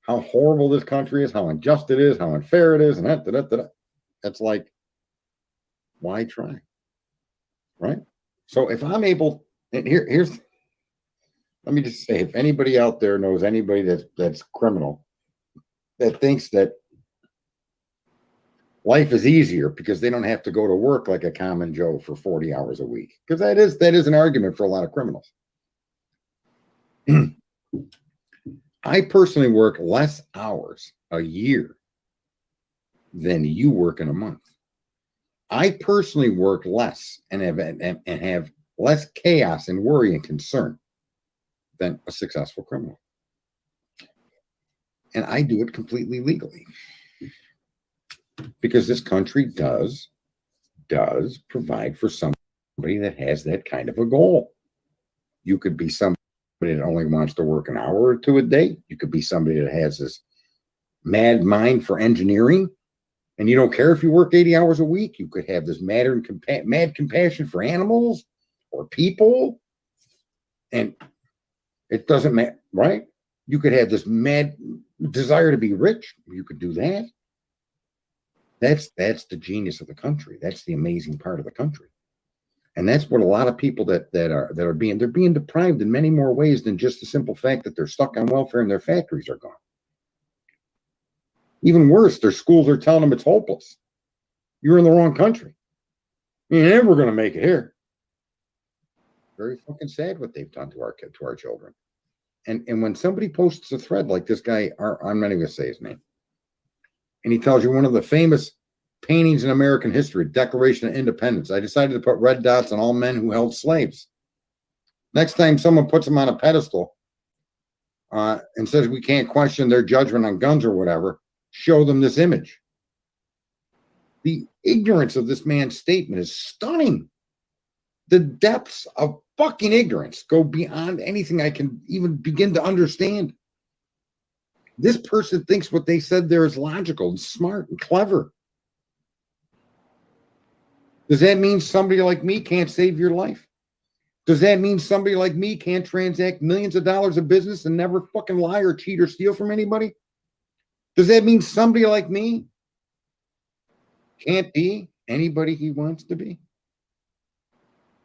How horrible this country is, how unjust it is, how unfair it is, and that. That's like, why try? Right? So if I'm able, and here's, let me just say, if anybody out there knows anybody that's criminal, that thinks that life is easier because they don't have to go to work like a common Joe for 40 hours a week, because that is an argument for a lot of criminals. I personally work less hours a year than you work in a month. I personally work less and have less chaos and worry and concern than a successful criminal. And I do it completely legally. Because this country does provide for somebody that has that kind of a goal. You could be somebody that only wants to work an hour or two a day. You could be somebody that has this mad mind for engineering, and you don't care if you work 80 hours a week. You could have this mad compassion for animals or people, and it doesn't matter, right? You could have this mad desire to be rich. You could do that. That's the genius of the country. That's the amazing part of the country. And that's what a lot of people they're being deprived in many more ways than just the simple fact that they're stuck on welfare and their factories are gone. Even worse, their schools are telling them it's hopeless. You're in the wrong country. You're never going to make it here. Very fucking sad what they've done to our children. And when somebody posts a thread like this guy, I'm not even going to say his name, and he tells you one of the famous paintings in American history, Declaration of Independence. I decided to put red dots on all men who held slaves. Next time someone puts them on a pedestal and says we can't question their judgment on guns or whatever, show them this image. The ignorance of this man's statement is stunning. The depths of fucking ignorance go beyond anything I can even begin to understand. This person thinks what they said there is logical and smart and clever. Does that mean somebody like me can't save your life? Does that mean somebody like me can't transact millions of dollars of business and never fucking lie or cheat or steal from anybody? Does that mean somebody like me can't be anybody he wants to be?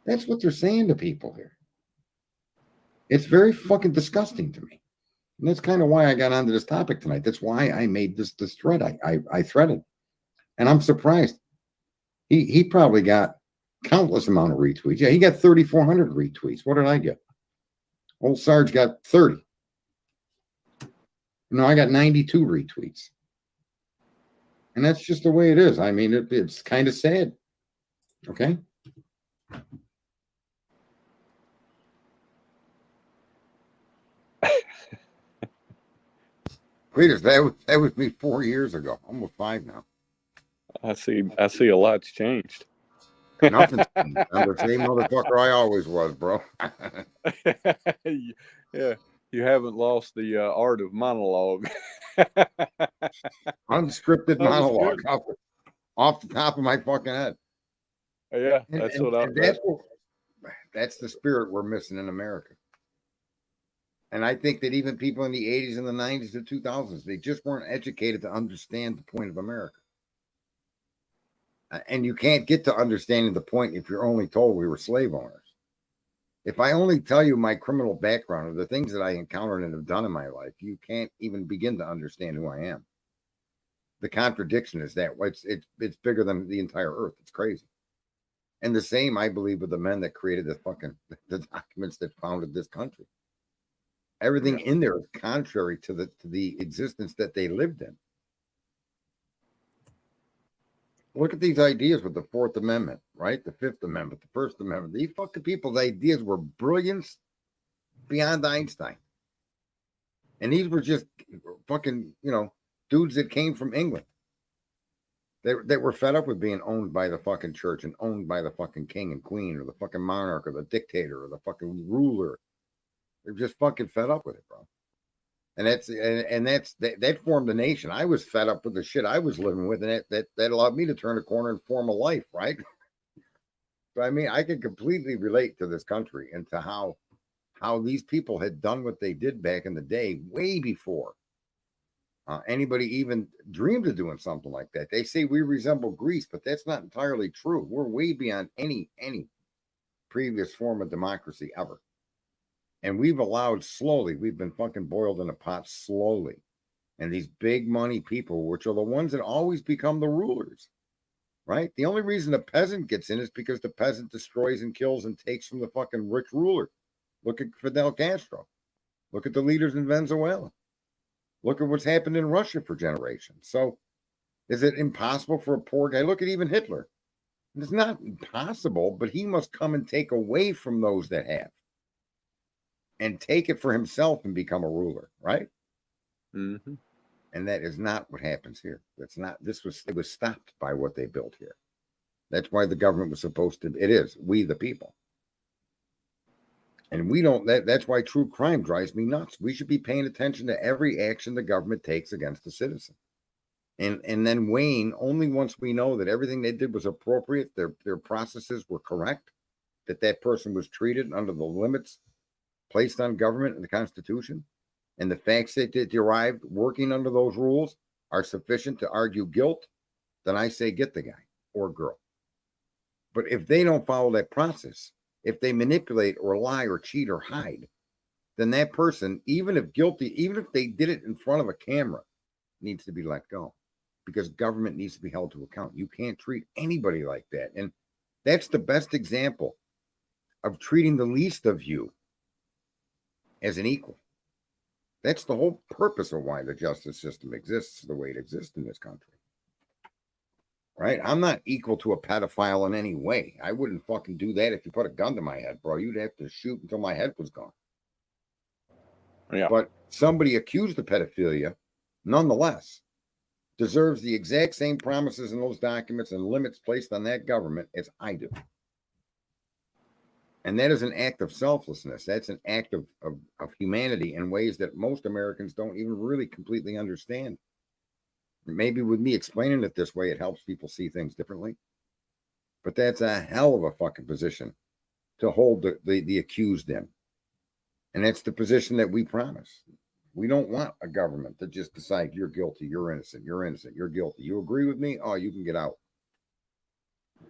That's what they're saying to people here. It's very fucking disgusting to me. And that's kind of why I got onto this topic tonight. That's why I made this thread. I threaded. And I'm surprised. He probably got countless amount of retweets. Yeah, he got 3,400 retweets. What did I get? Old Sarge got 30. No, I got 92 retweets. And that's just the way it is. I mean, it's kind of sad. Okay? Cletus, that was me 4 years ago. Almost 5 now. I see a lot's changed. Nothing's changed. I'm the same motherfucker I always was, bro. Yeah, you haven't lost the art of monologue. Unscripted monologue off the top of my fucking head. Yeah, that's the spirit we're missing in America. And I think that even people in the 80s and the 90s and 2000s, they just weren't educated to understand the point of America. And you can't get to understanding the point if you're only told we were slave owners. If I only tell you my criminal background or the things that I encountered and have done in my life, you can't even begin to understand who I am. The contradiction is that it's bigger than the entire earth. It's crazy. And the same, I believe, with the men that created the documents that founded this country. Everything in there is contrary to the existence that they lived in. Look at these ideas with the Fourth Amendment, right? The Fifth Amendment, the First Amendment. These fucking people's ideas were brilliance beyond Einstein. And these were just fucking, dudes that came from England. They were fed up with being owned by the fucking church and owned by the fucking king and queen or the fucking monarch or the dictator or the fucking ruler. They're just fucking fed up with it, bro. And that formed a nation. I was fed up with the shit I was living with, and that allowed me to turn a corner and form a life, right? So I mean, I can completely relate to this country and to how these people had done what they did back in the day, way before anybody even dreamed of doing something like that. They say we resemble Greece, but that's not entirely true. We're way beyond any previous form of democracy ever. And we've been fucking boiled in a pot slowly. And these big money people, which are the ones that always become the rulers, right? The only reason the peasant gets in is because the peasant destroys and kills and takes from the fucking rich ruler. Look at Fidel Castro. Look at the leaders in Venezuela. Look at what's happened in Russia for generations. So is it impossible for a poor guy? Look at even Hitler. It's not impossible, but he must come and take away from those that have. And take it for himself and become a ruler, right? Mm-hmm. And that is not what happens here. It was stopped by what they built here. That's why the government was supposed to, it is, we the people. And we don't, that's why true crime drives me nuts. We should be paying attention to every action the government takes against a citizen. And then weighing only once we know that everything they did was appropriate, their processes were correct, that person was treated under the limits placed on government and the Constitution, and the facts that they derived working under those rules are sufficient to argue guilt, then I say get the guy or girl. But if they don't follow that process, if they manipulate or lie or cheat or hide, then that person, even if guilty, even if they did it in front of a camera, needs to be let go because government needs to be held to account. You can't treat anybody like that. And that's the best example of treating the least of you as an equal. That's the whole purpose of why the justice system exists the way it exists in this country. Right? I'm not equal to a pedophile in any way. I wouldn't fucking do that if you put a gun to my head, bro. You'd have to shoot until my head was gone. Yeah. But somebody accused of pedophilia, nonetheless, deserves the exact same promises in those documents and limits placed on that government as I do. And that is an act of selflessness. That's an act of humanity in ways that most Americans don't even really completely understand. Maybe with me explaining it this way, it helps people see things differently. But that's a hell of a fucking position to hold the accused in. And that's the position that we promise. We don't want a government to just decide you're guilty, you're innocent, you're guilty. You agree with me? Oh, you can get out.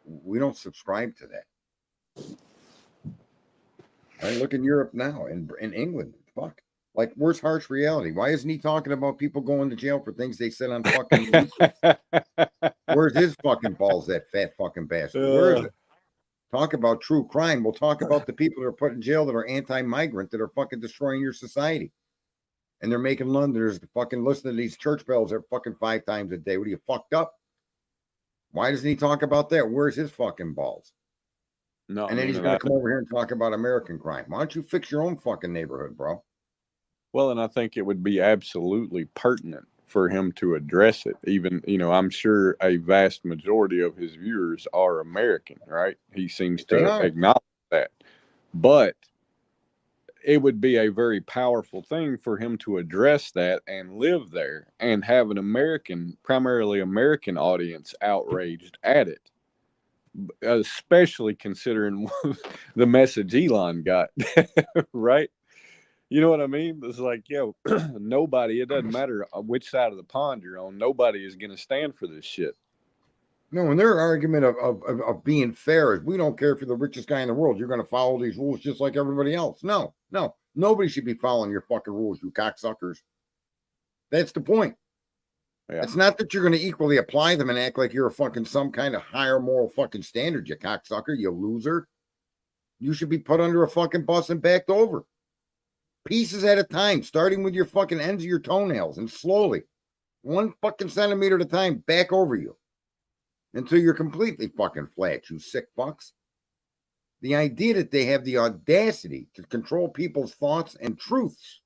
We don't subscribe to that. Right? Look in Europe now, in England. Fuck. Like, where's harsh reality? Why isn't he talking about people going to jail for things they said on fucking YouTube? Where's his fucking balls, that fat fucking bastard? Where is it? Talk about true crime. We'll talk about the people that are put in jail that are anti-migrant, that are fucking destroying your society. And they're making Londoners to fucking listen to these church bells at fucking 5 times a day. What are you, fucked up? Why doesn't he talk about that? Where's his fucking balls? No, and then he's going to come over here and talk about American crime. Why don't you fix your own fucking neighborhood, bro? Well, and I think it would be absolutely pertinent for him to address it. Even, I'm sure a vast majority of his viewers are American, right? He seems to acknowledge that. But it would be a very powerful thing for him to address that and live there and have an primarily American audience outraged at it, especially considering the message Elon got, right? You know what I mean? It's like, nobody, it doesn't matter which side of the pond you're on, nobody is going to stand for this shit. No, and their argument of being fair is, we don't care if you're the richest guy in the world, you're going to follow these rules just like everybody else. No, nobody should be following your fucking rules, you cocksuckers. That's the point. Yeah. It's not that you're going to equally apply them and act like you're a fucking some kind of higher moral fucking standard, you cocksucker, you loser. You should be put under a fucking bus and backed over. Pieces at a time, starting with your fucking ends of your toenails, and slowly, 1 fucking centimeter at a time, back over you until you're completely fucking flat, you sick fucks. The idea that they have the audacity to control people's thoughts and truths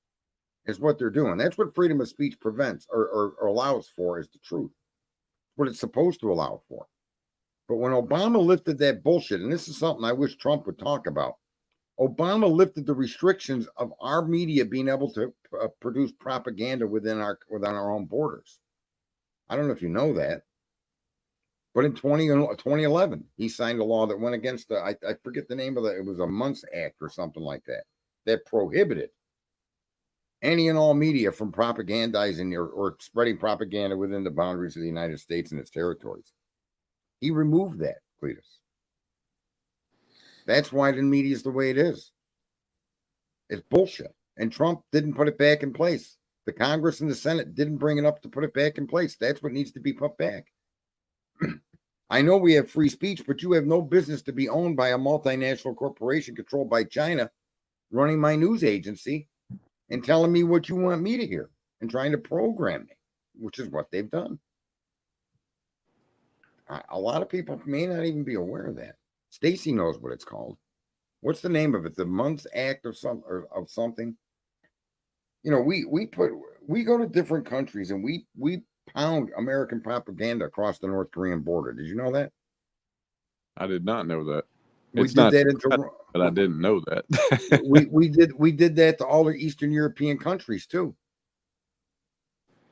is what they're doing. That's what freedom of speech prevents or allows for, is the truth. What it's supposed to allow for. But when Obama lifted that bullshit, and this is something I wish Trump would talk about, Obama lifted the restrictions of our media being able to produce propaganda within our own borders. I don't know if you know that, but in 2011, he signed a law that went against I forget the name of it was a Munce Act or something like that, that prohibited any and all media from propagandizing or spreading propaganda within the boundaries of the United States and its territories. He removed that, Cletus. That's why the media is the way it is. It's bullshit. And Trump didn't put it back in place. The Congress and the Senate didn't bring it up to put it back in place. That's what needs to be put back. I know we have free speech, but you have no business to be owned by a multinational corporation controlled by China, running my news agency and telling me what you want me to hear and trying to program me, which is what they've done. A lot of people may not even be aware of that. Stacy knows what it's called. What's the name of it? The Munce Act of something. We go to different countries and we pound American propaganda across the North Korean border. Did you know that? I did not know that. But I didn't know that. we did that to all the Eastern European countries too.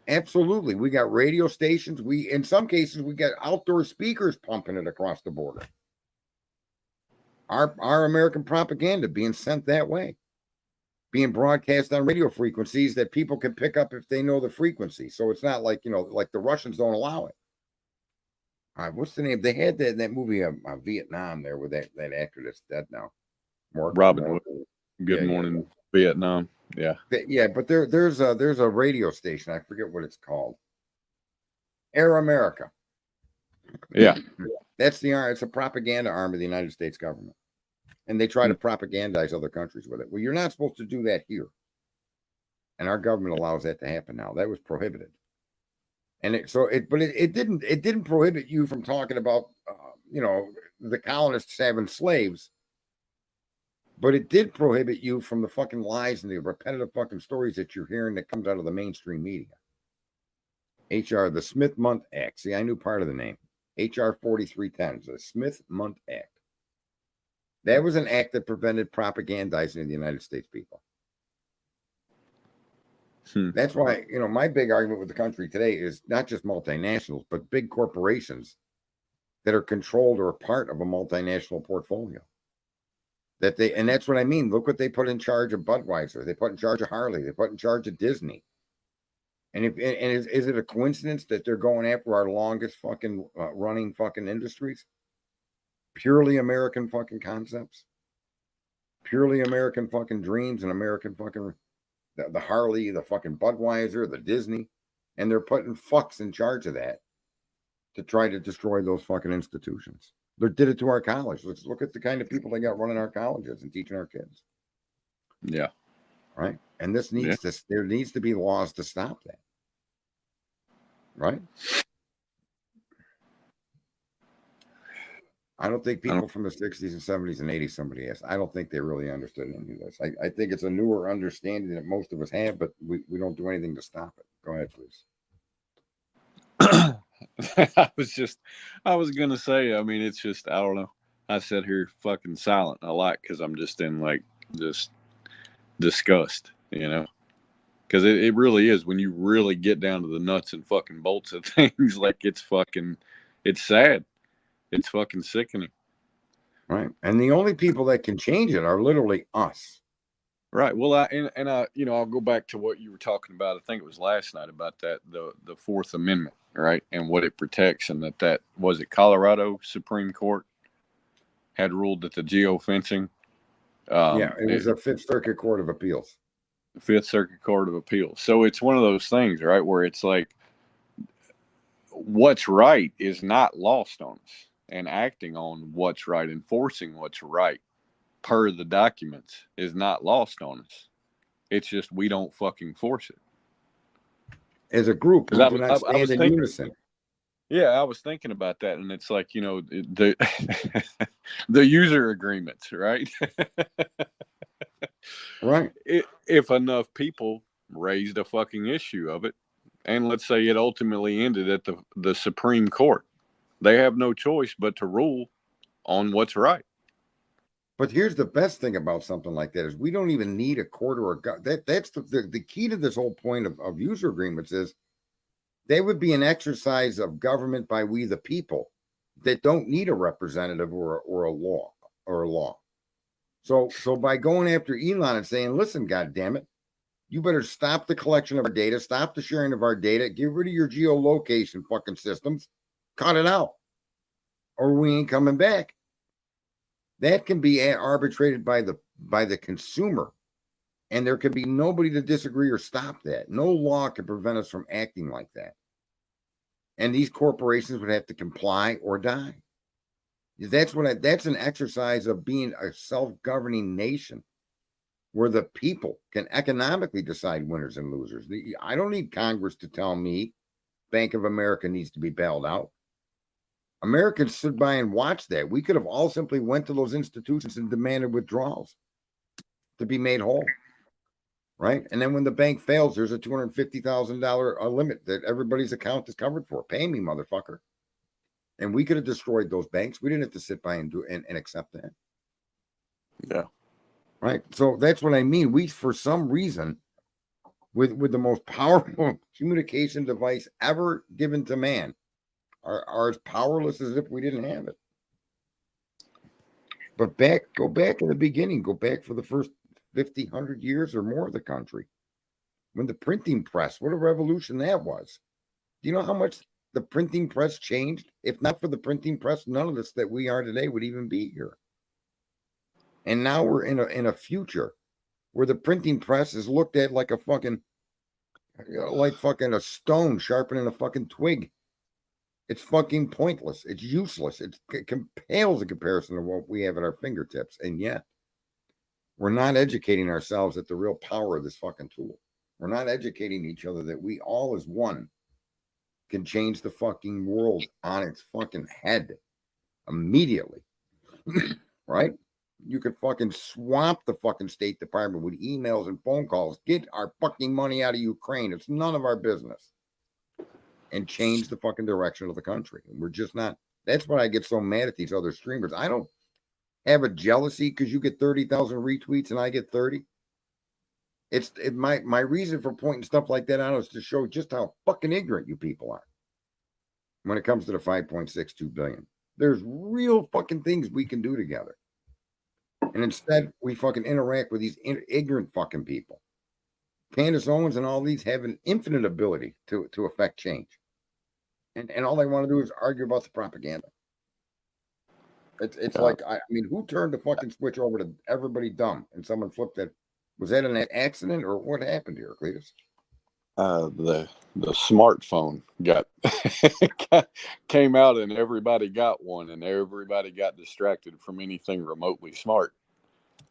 Absolutely. We got radio stations. In some cases, we got outdoor speakers pumping it across the border. Our American propaganda being sent that way, being broadcast on radio frequencies that people can pick up if they know the frequency. So it's not like, like the Russians don't allow it. All right, what's the name? They had that movie Vietnam there with that actor that's dead now. Robin Hood. Good Morning Vietnam. Yeah. Yeah, but there's a radio station. I forget what it's called. Air America. Yeah. That's it's a propaganda arm of the United States government. And they try to propagandize other countries with it. Well, you're not supposed to do that here. And our government allows that to happen now. That was prohibited. And it didn't prohibit you from talking about, the colonists having slaves. But it did prohibit you from the fucking lies and the repetitive fucking stories that you're hearing that comes out of the mainstream media. The Smith-Mundt Act. See, I knew part of the name. HR 4310, the Smith-Mundt Act. That was an act that prevented propagandizing the United States people. That's why, my big argument with the country today is not just multinationals, but big corporations that are controlled or a part of a multinational portfolio. And that's what I mean. Look what they put in charge of Budweiser. They put in charge of Harley. They put in charge of Disney. And is it a coincidence that they're going after our longest fucking running fucking industries? Purely American fucking concepts, purely American fucking dreams, and American fucking the Harley, the fucking Budweiser, the Disney, and they're putting fucks in charge of that to try to destroy those fucking institutions. They did it to our college. Let's look at the kind of people they got running our colleges and teaching our kids. Yeah. Right. And there needs to be laws to stop that. Right. I don't think people from the 60s and 70s and 80s, somebody asked, I don't think they really understood any of this. I think it's a newer understanding that most of us have, but we don't do anything to stop it. Go ahead, please. I was going to say, I mean, it's just, I don't know. I sit here fucking silent a lot because I'm just in just disgust, because it really is when you really get down to the nuts and fucking bolts of things. It's sad. It's fucking sickening. Right. And the only people that can change it are literally us. Right. Well, I'll go back to what you were talking about. I think it was last night about that, the Fourth Amendment, right? And what it protects, and that was it Colorado Supreme Court had ruled that the geofencing. It was a Fifth Circuit Court of Appeals. Fifth Circuit Court of Appeals. So it's one of those things, right, where it's like what's right is not lost on us. And acting on what's right, enforcing what's right per the documents is not lost on us. It's just we don't fucking force it. As a group, we do not stand in unison. Yeah, I was thinking about that, and it's like, the the user agreements, right? Right. If enough people raised a fucking issue of it, and let's say it ultimately ended at the Supreme Court, they have no choice but to rule on what's right. But here's the best thing about something like that is we don't even need a court or that's the key to this whole point of user agreements is they would be an exercise of government by we the people that don't need a representative or a law. So by going after Elon and saying, listen, God damn it, you better stop the collection of our data, stop the sharing of our data, get rid of your geolocation fucking systems, cut it out, or we ain't coming back. That can be arbitrated by the consumer, and there can be nobody to disagree or stop that. No law can prevent us from acting like that. And these corporations would have to comply or die. That's an exercise of being a self-governing nation where the people can economically decide winners and losers. I don't need Congress to tell me Bank of America needs to be bailed out. Americans stood by and watched that. We could have all simply went to those institutions and demanded withdrawals to be made whole, right? And then when the bank fails, there's a $250,000 limit that everybody's account is covered for. Pay me, motherfucker. And we could have destroyed those banks. We didn't have to sit by and accept that. Yeah. Right. So that's what I mean. We, for some reason, with the most powerful communication device ever given to man, are as powerless as if we didn't have it. But go back in the beginning, go back for the first 50, 100 years or more of the country. When the printing press, what a revolution that was. Do you know how much the printing press changed? If not for the printing press, none of this that we are today would even be here. And now we're in a future where the printing press is looked at like a fucking, a stone sharpening a fucking twig. It's fucking pointless. It's useless. It pales in comparison to what we have at our fingertips. And yet, we're not educating ourselves at the real power of this fucking tool. We're not educating each other that we all as one can change the fucking world on its fucking head immediately. Right? You could fucking swamp the fucking State Department with emails and phone calls. Get our fucking money out of Ukraine. It's none of our business. And change the fucking direction of the country. We're just not. That's why I get so mad at these other streamers. I don't have a jealousy because you get 30,000 retweets and I get 30. My reason for pointing stuff like that out is to show just how fucking ignorant you people are when it comes to the 5.62 billion. There's real fucking things we can do together. And instead, we fucking interact with these ignorant fucking people. Candace Owens and all these have an infinite ability to affect change. And all they want to do is argue about the propaganda. It's like, I mean, who turned the fucking switch over to everybody dumb and someone flipped it? Was that an accident or what happened here, Cletus? The smartphone came out and everybody got one and everybody got distracted from anything remotely smart.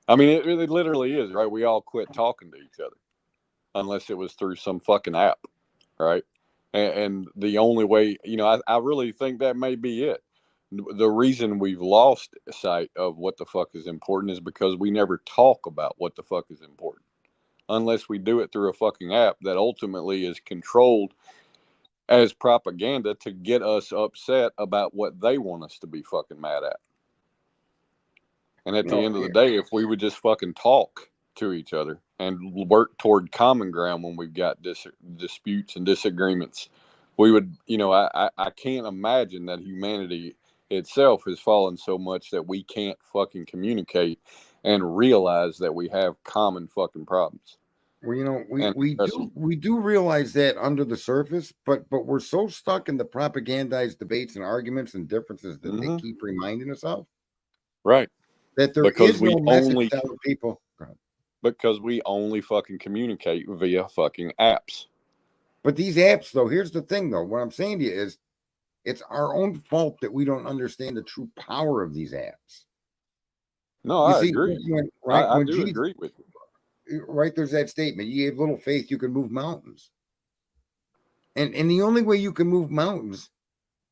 I mean, it really literally is, right? We all quit talking to each other unless it was through some fucking app, right? And the only way, I really think that may be it. The reason we've lost sight of what the fuck is important is because we never talk about what the fuck is important. Unless we do it through a fucking app that ultimately is controlled as propaganda to get us upset about what they want us to be fucking mad at. And at the end of the day, if we would just fucking talk to each other and work toward common ground when we've got disputes and disagreements, we would, I can't imagine that humanity itself has fallen so much that we can't fucking communicate and realize that we have common fucking problems. Well, we do realize that under the surface, but we're so stuck in the propagandized debates and arguments and differences that they keep reminding us of. Right. That there is no message telling people. Because we only fucking communicate via fucking apps. But these apps, though, here's the thing, though. What I'm saying to you is it's our own fault that we don't understand the true power of these apps. No, I agree. I do agree with you. Right, there's that statement. You have little faith, you can move mountains. And the only way you can move mountains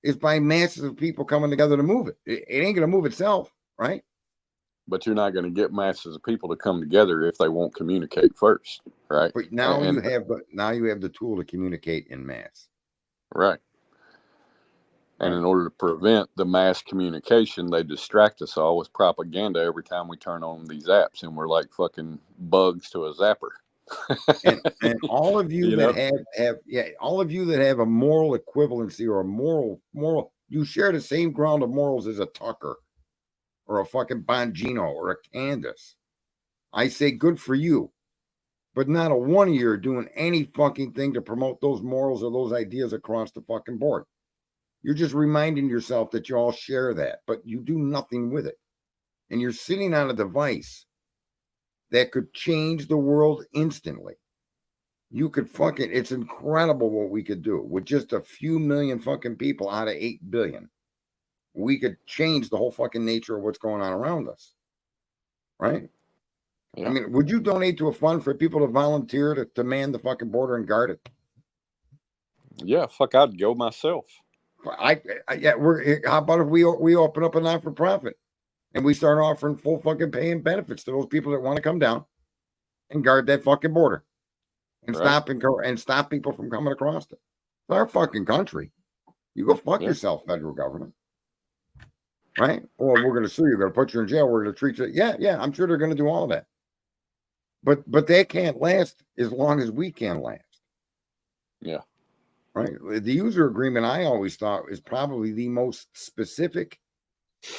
is by masses of people coming together to move it. It ain't going to move itself, right? But you're not going to get masses of people to come together if they won't communicate first, right? But now you have the tool to communicate in mass. Right. And in order to prevent the mass communication, they distract us all with propaganda every time we turn on these apps, and we're like fucking bugs to a zapper. and all of you all of you that have a moral equivalency or a moral, you share the same ground of morals as a Tucker or a fucking Bongino or a Candace. I say good for you, but not a one of you are doing any fucking thing to promote those morals or those ideas across the fucking board. You're just reminding yourself that you all share that, but you do nothing with it. And you're sitting on a device that could change the world instantly. You could it's incredible what we could do with just a few million fucking people out of 8 billion. We could change the whole fucking nature of what's going on around us. Right? Yeah. I mean, would you donate to a fund for people to volunteer to man the fucking border and guard it? Yeah, fuck, I'd go myself. How about if we open up a not-for-profit and we start offering full fucking pay and benefits to those people that want to come down and guard that fucking border and stop people from coming across it? It's our fucking country. You go fuck yourself, federal government. Right? Or we're going to sue you. We're going to put you in jail. We're going to treat you. Yeah. I'm sure they're going to do all that. But that can't last as long as we can last. Yeah. Right. The user agreement, I always thought, is probably the most specific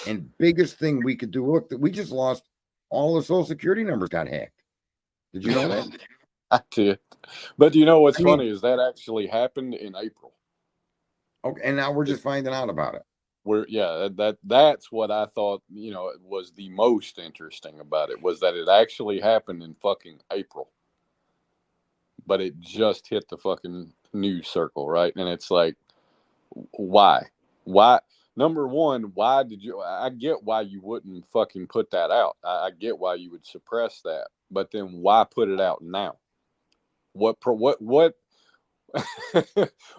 and biggest thing we could do. Look, we just lost all the Social Security numbers got hacked. Did you know that? I did. But you know what's funny is that actually happened in April. Okay, and now we're just finding out about it. That's what I thought, was the most interesting about it, was that it actually happened in fucking April. But it just hit the fucking news circle, right? And it's like, why? Why? Number one, why did you? I get why you wouldn't fucking put that out. I get why you would suppress that, but then why put it out now? What?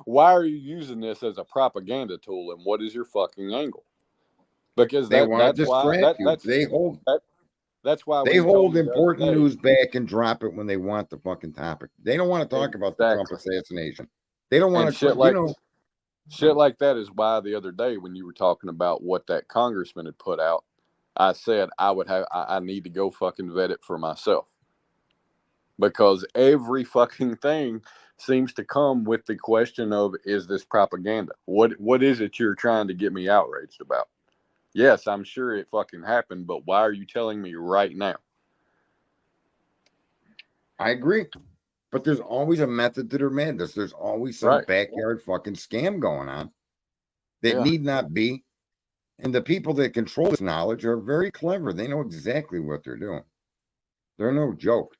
Why are you using this as a propaganda tool, and what is your fucking angle? Because They want that's to why distract you. that's why They when you told hold me the other important day- news back and drop it when they want the fucking topic. They don't want to talk about the Trump Exactly. assassination. They don't want and to, shit like you know. shit like that is why the other day when you were talking about what that congressman had put out, I said I need to go fucking vet it for myself. Because every fucking thing seems to come with the question of, is this propaganda? What is it you're trying to get me outraged about? Yes, I'm sure it fucking happened, but why are you telling me right now? I agree. But there's always a method to their madness. There's always some Right. backyard fucking scam going on that Yeah. need not be. And the people that control this knowledge are very clever. They know exactly what they're doing. They're no joke.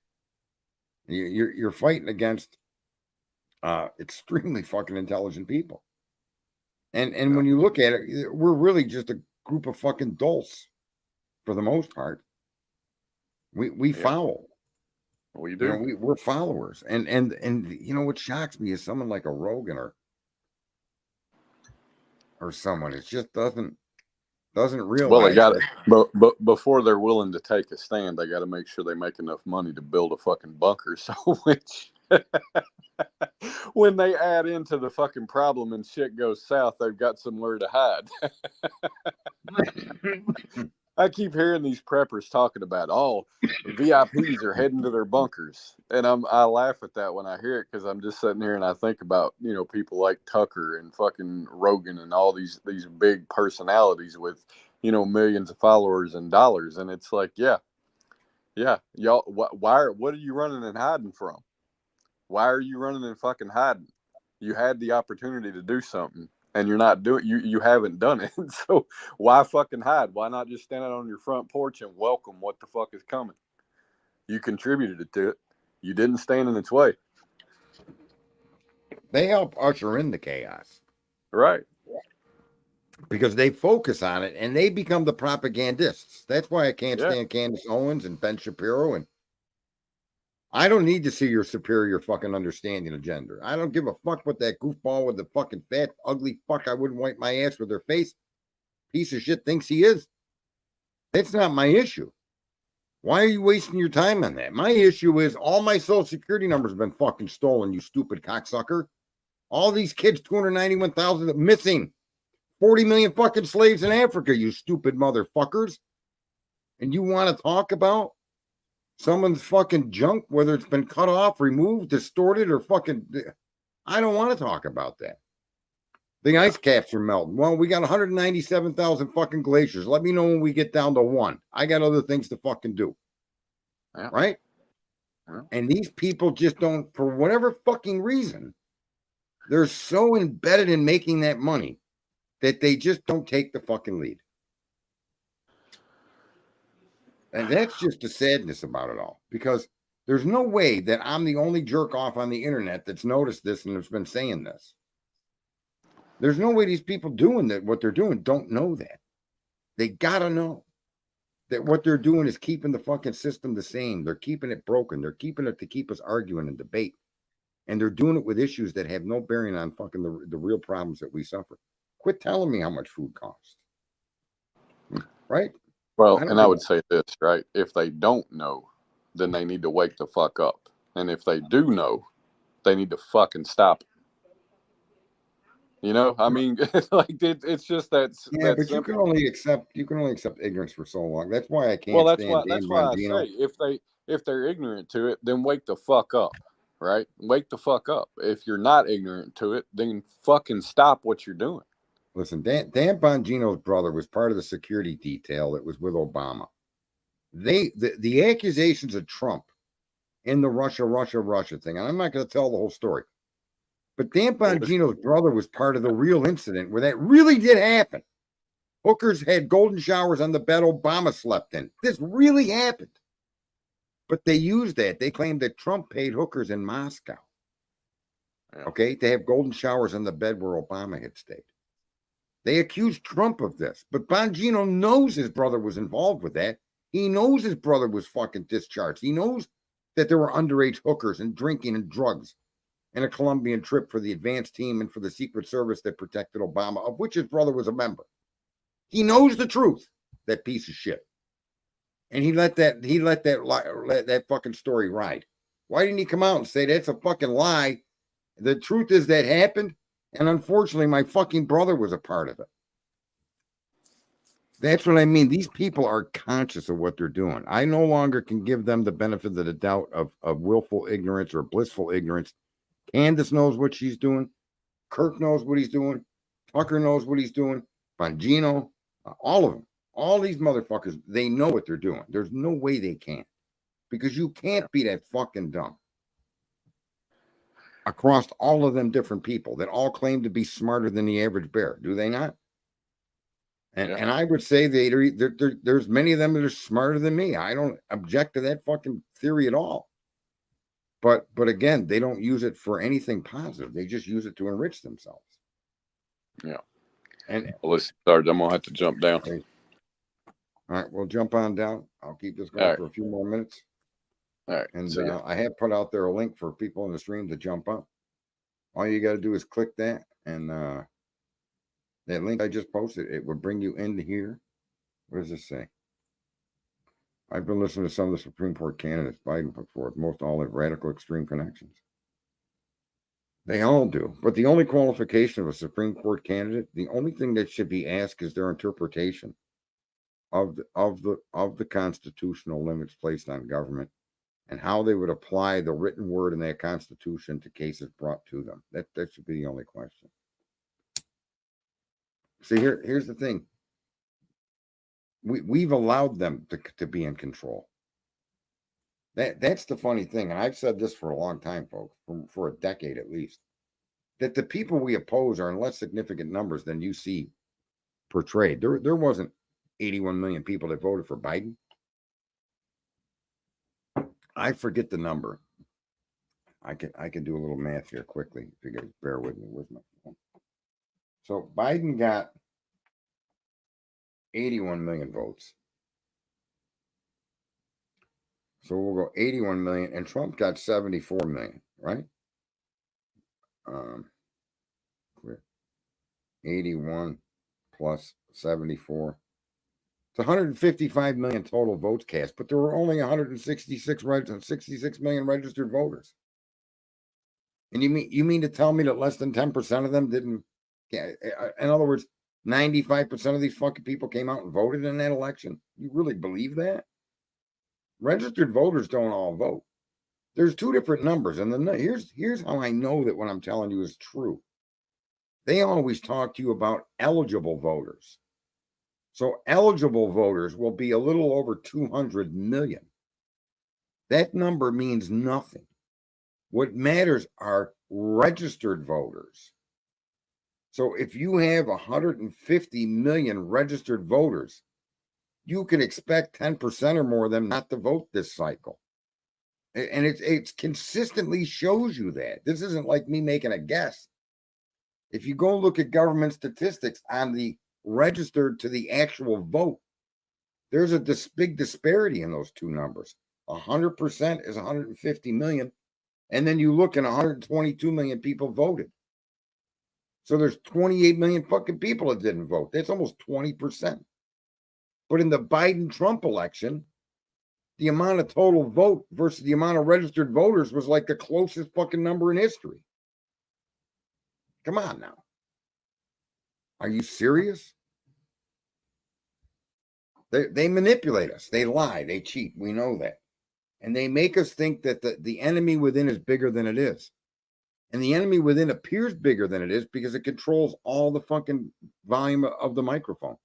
You're fighting against extremely fucking intelligent people. And when you look at it, we're really just a group of fucking dolts for the most part. We follow. We You do. know, we're followers. And you know what shocks me is someone like a Rogan or someone. It just doesn't realize. Well, they got it, but before they're willing to take a stand, they got to make sure they make enough money to build a fucking bunker. So when they add into the fucking problem and shit goes south, they've got somewhere to hide. I keep hearing these preppers talking about, VIPs are heading to their bunkers, and I laugh at that when I hear it because I'm just sitting here and I think about people like Tucker and fucking Rogan and all these big personalities with millions of followers and dollars, and it's like yeah, y'all, what are you running and hiding from? Why are you running and fucking hiding? You had the opportunity to do something. And you're not doing you haven't done it. So why fucking hide? Why not just stand out on your front porch and welcome what the fuck is coming? You contributed to it. You didn't stand in its way. They help usher in the chaos. Right. Because they focus on it and they become the propagandists. That's why I can't Yeah. stand Candace Owens and Ben Shapiro. And I don't need to see your superior fucking understanding of gender. I don't give a fuck what that goofball with the fucking fat, ugly fuck I wouldn't wipe my ass with her face piece of shit thinks he is. That's not my issue. Why are you wasting your time on that? My issue is all my social security numbers have been fucking stolen, you stupid cocksucker. All these kids, 291,000 missing. 40 million fucking slaves in Africa, you stupid motherfuckers. And you want to talk about someone's fucking junk, whether it's been cut off, removed, distorted, or fucking... I don't want to talk about that. The ice caps are melting. Well, we got 197,000 fucking glaciers. Let me know when we get down to 1. I got other things to fucking do. Yeah. Right? Yeah. And these people just don't, for whatever fucking reason, they're so embedded in making that money that they just don't take the fucking lead. And that's just the sadness about it all, because there's no way that I'm the only jerk off on the internet that's noticed this and has been saying this. There's no way these people doing that, what they're doing, don't know that. They gotta know that what they're doing is keeping the fucking system the same. They're keeping it broken. They're keeping it to keep us arguing and debate. And they're doing it with issues that have no bearing on fucking the real problems that we suffer. Quit telling me how much food costs. Right? Well, and I would say this, right? If they don't know, then they need to wake the fuck up. And if they do know, they need to fucking stop it. I mean, it's just that. Yeah, that but simple. you can only accept ignorance for so long. That's why I can't. Well, that's stand why I Bongino. say if they're ignorant to it, then wake the fuck up, right? Wake the fuck up. If you're not ignorant to it, then fucking stop what you're doing. Listen, Dan Bongino's brother was part of the security detail that was with Obama. The accusations of Trump in the Russia thing, and I'm not going to tell the whole story, but Dan Bongino's brother was part of the real incident where that really did happen. Hookers had golden showers on the bed Obama slept in. This really happened. But they used that. They claimed that Trump paid hookers in Moscow, okay, to have golden showers on the bed where Obama had stayed. They accused Trump of this, but Bongino knows his brother was involved with that. He knows his brother was fucking discharged. He knows that there were underage hookers and drinking and drugs and a Colombian trip for the advance team and for the Secret Service that protected Obama, of which his brother was a member. He knows the truth, that piece of shit. And he let that fucking story ride. Why didn't he come out and say that's a fucking lie? The truth is that happened, and unfortunately, my fucking brother was a part of it. That's what I mean. These people are conscious of what they're doing. I no longer can give them the benefit of the doubt of willful ignorance or blissful ignorance. Candace knows what she's doing. Kirk knows what he's doing. Tucker knows what he's doing. Bongino, all of them. All these motherfuckers, they know what they're doing. There's no way they can't. Because you can't be that fucking dumb. Across all of them different people that all claim to be smarter than the average bear. Do they not? And I would say there's many of them that are smarter than me. I don't object to that fucking theory at all. But again, they don't use it for anything positive. They just use it to enrich themselves. Yeah. And well, let's start. I'm gonna have to jump down. Okay. All right, we'll jump on down. I'll keep this going for a few more minutes. All right. And I have put out there a link for people in the stream to jump up. All you got to do is click that, and that link I just posted, it will bring you into here. What does this say? I've been listening to some of the Supreme Court candidates Biden put forth. Most all have radical extreme connections. They all do. But the only qualification of a Supreme Court candidate, the only thing that should be asked is their interpretation of the constitutional limits placed on government and how they would apply the written word in that Constitution to cases brought to them. That should be the only question. See, here's the thing. We've allowed them to be in control. That's the funny thing, and I've said this for a long time, folks, for a decade at least, that the people we oppose are in less significant numbers than you see portrayed. There wasn't 81 million people that voted for Biden. I forget the number. I can do a little math here quickly if you guys bear with me. Where's my phone? So Biden got 81 million votes. So we'll go 81 million, and Trump got 74 million, right? 81 plus 74. It's 155 million total votes cast, but there were only 66 million registered voters. And you mean to tell me that less than 10% of them didn't? In other words, 95% of these fucking people came out and voted in that election. You really believe that? Registered voters don't all vote. There's two different numbers, and here's how I know that what I'm telling you is true. They always talk to you about eligible voters. So eligible voters will be a little over 200 million. That number means nothing. What matters are registered voters. So if you have 150 million registered voters, you can expect 10% or more of them not to vote this cycle. And it consistently shows you that. This isn't like me making a guess. If you go look at government statistics on the registered to the actual vote, there's a big disparity in those two numbers. 100% is 150 million. And then you look and 122 million people voted. So there's 28 million fucking people that didn't vote. That's almost 20%. But in the Biden-Trump election, the amount of total vote versus the amount of registered voters was like the closest fucking number in history. Come on now. Are you serious? They manipulate us. They lie. They cheat. We know that. And they make us think that the enemy within is bigger than it is. And the enemy within appears bigger than it is because it controls all the fucking volume of the microphone.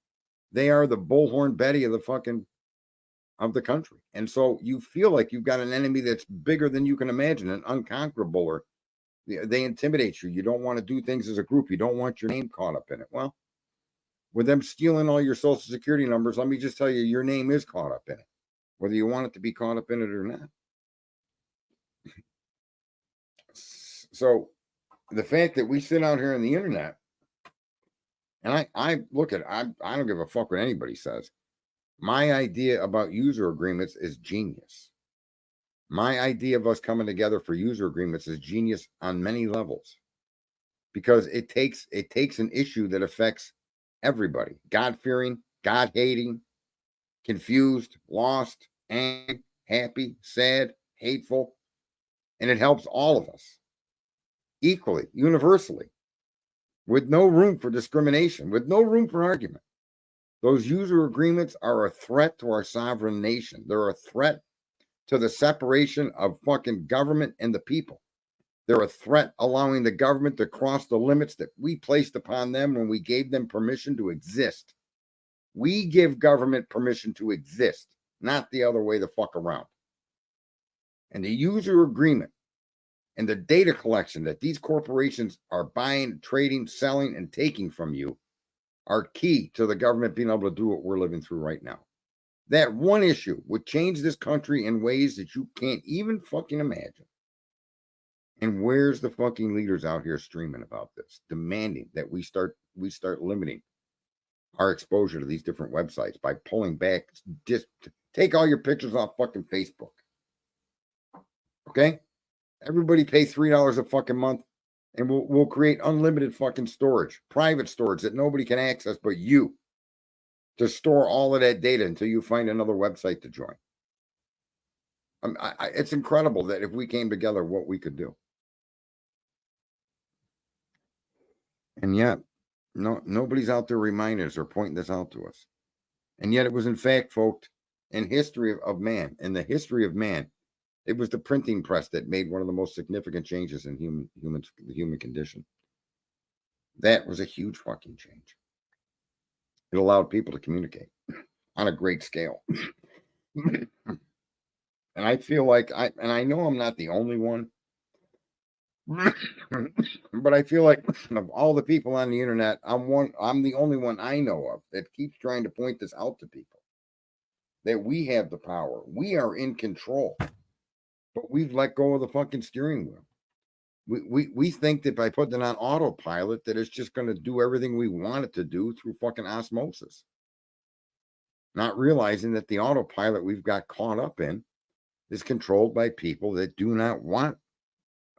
They are the bullhorn Betty of the country. And so you feel like you've got an enemy that's bigger than you can imagine and unconquerable, or they intimidate you. You don't want to do things as a group. You don't want your name caught up in it. Well, with them stealing all your social security numbers, let me just tell you, your name is caught up in it, whether you want it to be caught up in it or not. So the fact that we sit out here on the internet And I look at, I don't give a fuck what anybody says. My idea about user agreements is genius. My idea of us coming together for user agreements is genius on many levels, because it takes an issue that affects everybody: God-fearing, God-hating, confused, lost, angry, happy, sad, hateful, and it helps all of us equally, universally, with no room for discrimination, with no room for argument. Those user agreements are a threat to our sovereign nation. They're a threat to the separation of fucking government and the people. They're a threat allowing the government to cross the limits that we placed upon them when we gave them permission to exist. We give government permission to exist, not the other way the fuck around. And the user agreement and the data collection that these corporations are buying, trading, selling, and taking from you are key to the government being able to do what we're living through right now. That one issue would change this country in ways that you can't even fucking imagine. And where's the fucking leaders out here streaming about this, demanding that we start limiting our exposure to these different websites by pulling back? Just take all your pictures off fucking Facebook. Okay? Everybody pay $3 a fucking month, and we'll create unlimited fucking storage, private storage that nobody can access but you, to store all of that data until you find another website to join. It's incredible that if we came together, what we could do. And yet, nobody's out there reminding us or pointing this out to us. And yet it was, in fact, folks, in history of man, in the history of man, it was the printing press that made one of the most significant changes in the human condition. That was a huge fucking change. It allowed people to communicate on a great scale. And I feel like I know I'm not the only one, but I feel like of all the people on the internet, I'm the only one I know of that keeps trying to point this out to people, that we have the power. We are in control, but we've let go of the fucking steering wheel. We think that by putting it on autopilot, that it's just going to do everything we want it to do through fucking osmosis. Not realizing that the autopilot we've got caught up in is controlled by people that do not want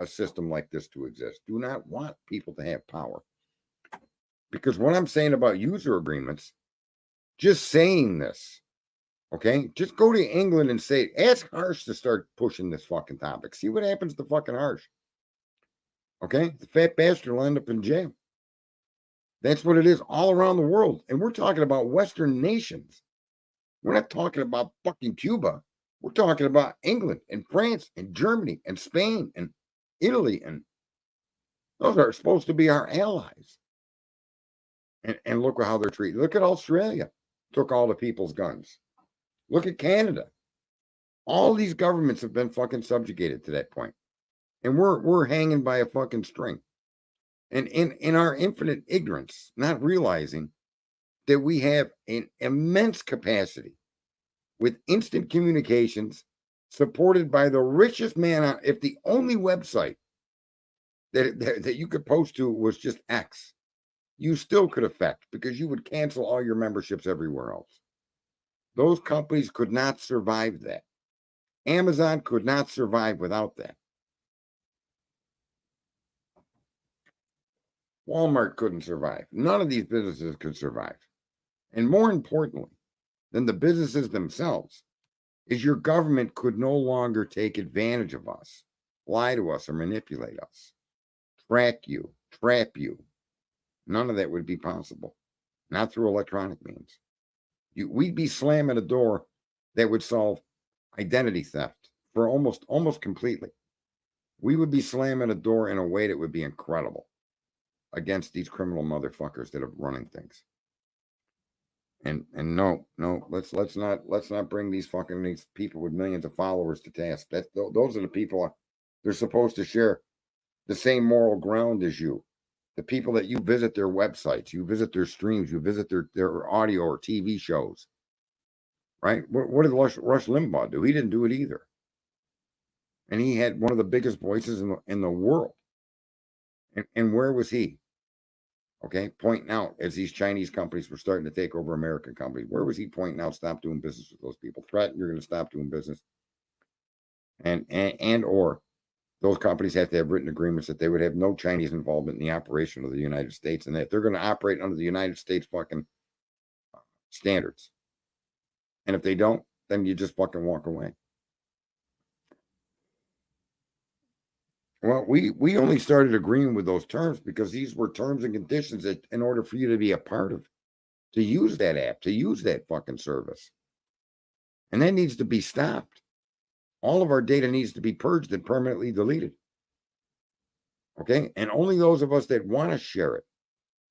a system like this to exist, do not want people to have power. Because what I'm saying about user agreements, just saying this, okay, just go to England and say, ask Harsh to start pushing this fucking topic. See what happens to fucking Harsh. Okay, the fat bastard will end up in jail. That's what it is all around the world. And we're talking about Western nations. We're not talking about fucking Cuba. We're talking about England and France and Germany and Spain and Italy. And those are supposed to be our allies. And look at how they're treated. Look at Australia. Took all the people's guns. Look at Canada. All these governments have been fucking subjugated to that point. And we're hanging by a fucking string. And in our infinite ignorance, not realizing that we have an immense capacity with instant communications supported by the richest man on, if the only website that you could post to was just X, you still could affect, because you would cancel all your memberships everywhere else. Those companies could not survive that. Amazon could not survive without that. Walmart couldn't survive. None of these businesses could survive. And more importantly than the businesses themselves is your government could no longer take advantage of us, lie to us, or manipulate us, track you, trap you. None of that would be possible. Not through electronic means. We'd be slamming a door that would solve identity theft for almost completely. We would be slamming a door in a way that would be incredible against these criminal motherfuckers that are running things. And no, let's not bring these people with millions of followers to task. Those are the people they're supposed to share the same moral ground as you. The people that you visit their websites, you visit their streams, you visit their audio or TV shows. Right? What did Rush Limbaugh do? He didn't do it either. And he had one of the biggest voices in the world. And where was he? Okay, pointing out as these Chinese companies were starting to take over American companies. Where was he pointing out? Stop doing business with those people. Threaten you're going to stop doing business, and or those companies have to have written agreements that they would have no Chinese involvement in the operation of the United States, and that they're going to operate under the United States fucking standards. And if they don't, then you just fucking walk away. Well, we only started agreeing with those terms because these were terms and conditions that in order for you to be a part of, to use that app, to use that fucking service. And that needs to be stopped. All of our data needs to be purged and permanently deleted. Okay? And only those of us that want to share it.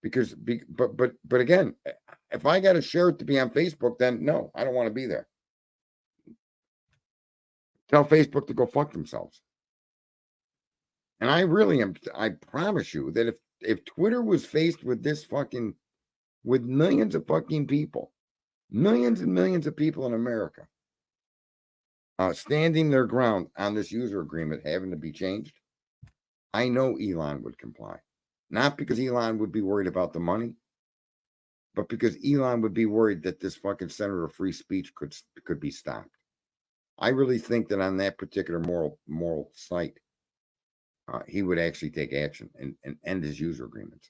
Because, but again, if I got to share it to be on Facebook, then no, I don't want to be there. Tell Facebook to go fuck themselves. And I really am, I promise you that if Twitter was faced with this fucking, with millions of fucking people, millions and millions of people in America, standing their ground on this user agreement having to be changed, I know Elon would comply. Not because Elon would be worried about the money, but because Elon would be worried that this fucking center of free speech could be stopped. I really think that on that particular moral site, he would actually take action and end his user agreements.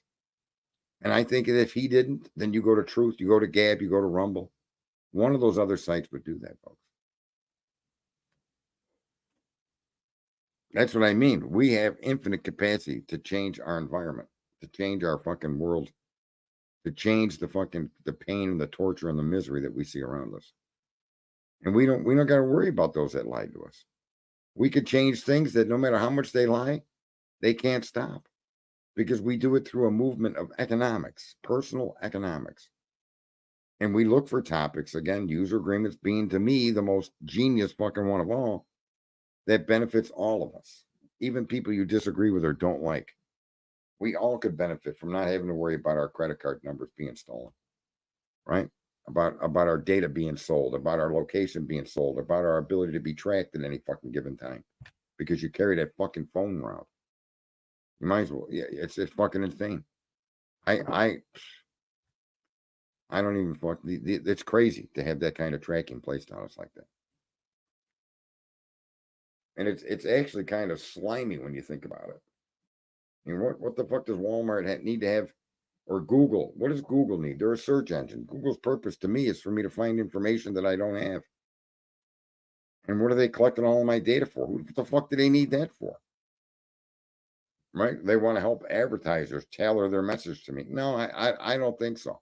And I think that if he didn't, then you go to Truth, you go to Gab, you go to Rumble. One of those other sites would do that, folks. That's what I mean. We have infinite capacity to change our environment, to change our fucking world, to change the pain and the torture and the misery that we see around us. And we don't got to worry about those that lied to us. We could change things that no matter how much they lie, they can't stop, because we do it through a movement of economics, personal economics. And we look for topics, again, user agreements being to me the most genius fucking one of all, that benefits all of us, even people you disagree with or don't like. We all could benefit from not having to worry about our credit card numbers being stolen, right? About our data being sold, about our location being sold, about our ability to be tracked at any fucking given time because you carry that fucking phone around. You might as well. Yeah, it's fucking insane. I don't even fuck. It's crazy to have that kind of tracking placed on us like that. And it's actually kind of slimy when you think about it. I mean, what the fuck does Walmart need to have? Or Google, what does Google need? They're a search engine. Google's purpose to me is for me to find information that I don't have. And what are they collecting all of my data for? What the fuck do they need that for? Right? They want to help advertisers tailor their message to me. No, I don't think so.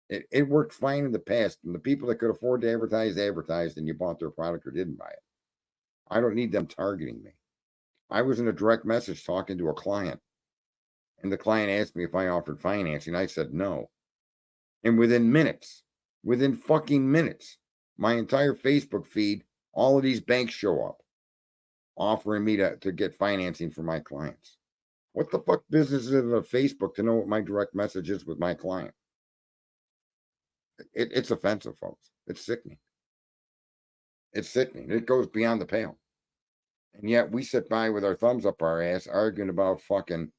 It worked fine in the past. And the people that could afford to advertised, and you bought their product or didn't buy it. I don't need them targeting me. I was in a direct message talking to a client. And the client asked me if I offered financing. I said no. And within fucking minutes, my entire Facebook feed, all of these banks show up offering me to get financing for my clients. What the fuck business is it of Facebook to know what my direct message is with my client? It's offensive, folks. It's sickening. It's sickening. It goes beyond the pale. And yet we sit by with our thumbs up our ass arguing about fucking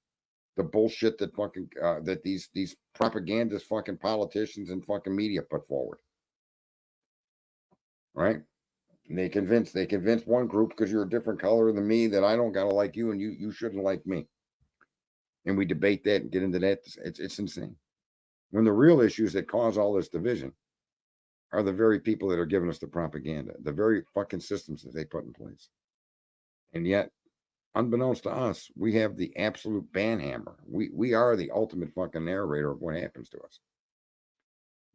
the bullshit that fucking that these propagandist fucking politicians and fucking media put forward. Right? And they convince one group because you're a different color than me that I don't gotta like you and you shouldn't like me. And we debate that and get into that. It's insane. When the real issues that cause all this division are the very people that are giving us the propaganda, the very fucking systems that they put in place. And yet, unbeknownst to us, we have the absolute banhammer. We are the ultimate fucking narrator of what happens to us.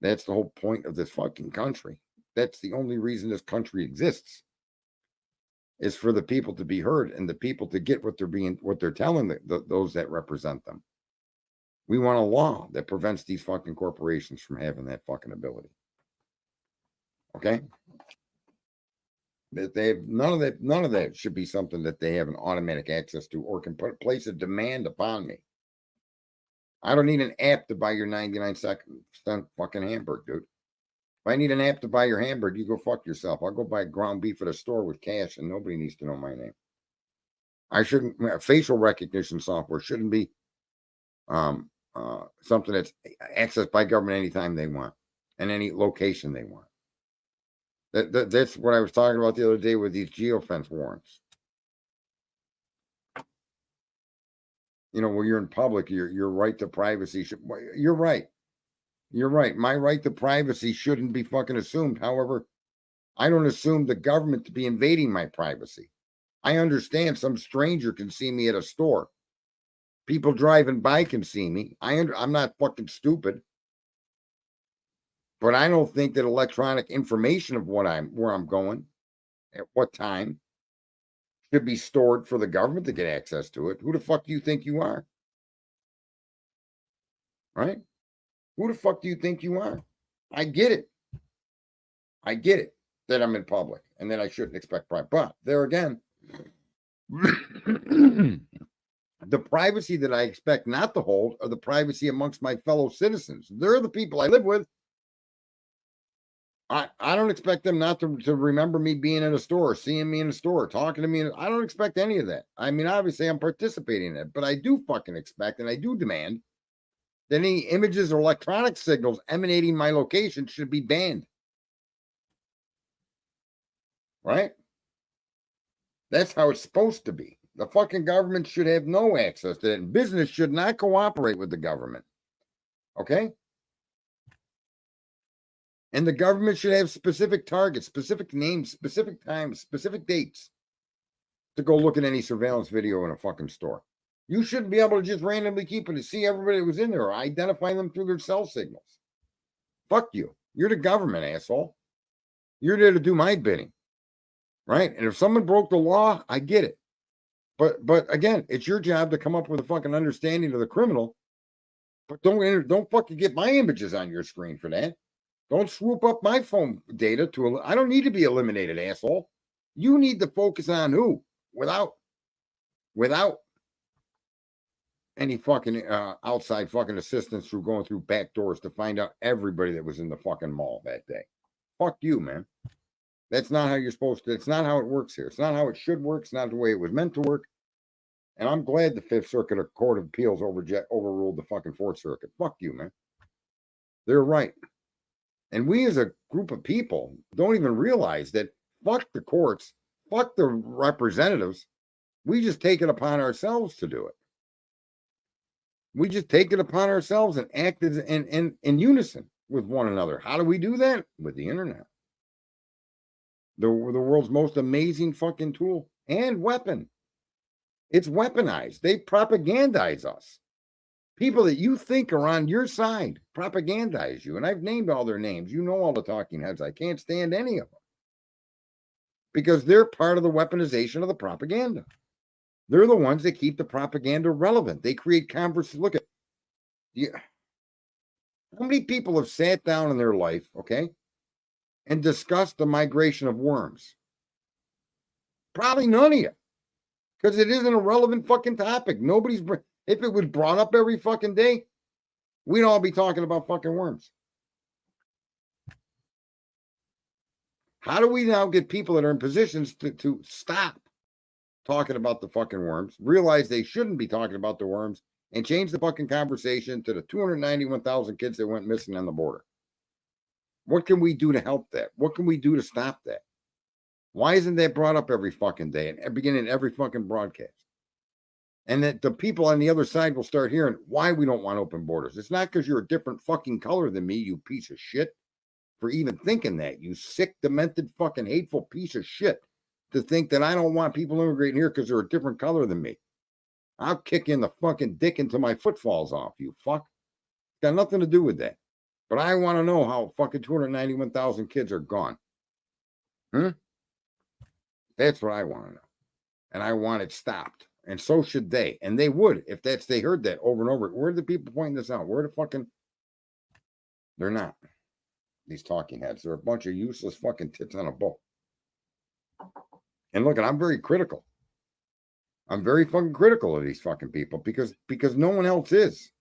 That's the whole point of this fucking country. That's the only reason this country exists, is for the people to be heard and the people to get what they're telling those that represent them. We want a law that prevents these fucking corporations from having that fucking ability. Okay? That they have none of that should be something that they have an automatic access to or can place a demand upon me. I don't need an app to buy your 99-cent fucking hamburger, dude. If I need an app to buy your hamburger, you go fuck yourself. I'll go buy ground beef at a store with cash, and nobody needs to know my name. Facial recognition software shouldn't be something that's accessed by government anytime they want and any location they want. That's what I was talking about the other day with these geofence warrants. You know, when you're in public, your right to privacy should. You're right. You're right. My right to privacy shouldn't be fucking assumed. However, I don't assume the government to be invading my privacy. I understand some stranger can see me at a store. People driving by can see me. I'm not fucking stupid. But I don't think that electronic information of where I'm going, at what time, should be stored for the government to get access to it. Who the fuck do you think you are? Right? Who the fuck do you think you are? I get it. I get it that I'm in public and that I shouldn't expect privacy. But there again, the privacy that I expect not to hold are the privacy amongst my fellow citizens. They're the people I live with. I don't expect them not to remember me being in a store, seeing me in a store, talking to me. I don't expect any of that. I mean, obviously, I'm participating in it, but I do fucking expect and I do demand that any images or electronic signals emanating my location should be banned. Right? That's how it's supposed to be. The fucking government should have no access to it, and business should not cooperate with the government. Okay? And the government should have specific targets, specific names, specific times, specific dates to go look at any surveillance video in a fucking store. You shouldn't be able to just randomly keep it to see everybody that was in there or identify them through their cell signals. Fuck you. You're the government, asshole. You're there to do my bidding. Right? And if someone broke the law, I get it. But again, it's your job to come up with a fucking understanding of the criminal. But don't fucking get my images on your screen for that. Don't swoop up my phone data I don't need to be eliminated, asshole. You need to focus on who without any fucking outside fucking assistance through going through back doors to find out everybody that was in the fucking mall that day. Fuck you, man. That's not how you're supposed to. It's not how it works here. It's not how it should work. It's not the way it was meant to work. And I'm glad the Fifth Circuit Court of Appeals overruled the fucking Fourth Circuit. Fuck you, man. They're right. And we as a group of people don't even realize that fuck the courts, fuck the representatives. We just take it upon ourselves to do it. We just take it upon ourselves and act in unison with one another. How do we do that? With the internet. The world's most amazing fucking tool and weapon. It's weaponized. They propagandize us. People that you think are on your side propagandize you. And I've named all their names. You know all the talking heads. I can't stand any of them. Because they're part of the weaponization of the propaganda. They're the ones that keep the propaganda relevant. They create conversation. Look at how many people have sat down in their life, okay, and discussed the migration of worms? Probably none of you. Because it isn't a relevant fucking topic. If it was brought up every fucking day, we'd all be talking about fucking worms. How do we now get people that are in positions to stop talking about the fucking worms, realize they shouldn't be talking about the worms, and change the fucking conversation to the 291,000 kids that went missing on the border? What can we do to help that? What can we do to stop that? Why isn't that brought up every fucking day and beginning every fucking broadcast? And that the people on the other side will start hearing why we don't want open borders. It's not because you're a different fucking color than me, you piece of shit, for even thinking that. You sick, demented, fucking hateful piece of shit to think that I don't want people immigrating here because they're a different color than me. I'll kick in the fucking dick until my foot falls off, you fuck. It's got nothing to do with that. But I want to know how fucking 291,000 kids are gone. That's what I want to know. And I want it stopped. And so should they. And they would if they heard that over and over. Where are the people pointing this out? Where the fucking... They're not. These talking heads. They're a bunch of useless fucking tits on a boat. And look, I'm very critical. I'm very fucking critical of these fucking people because no one else is.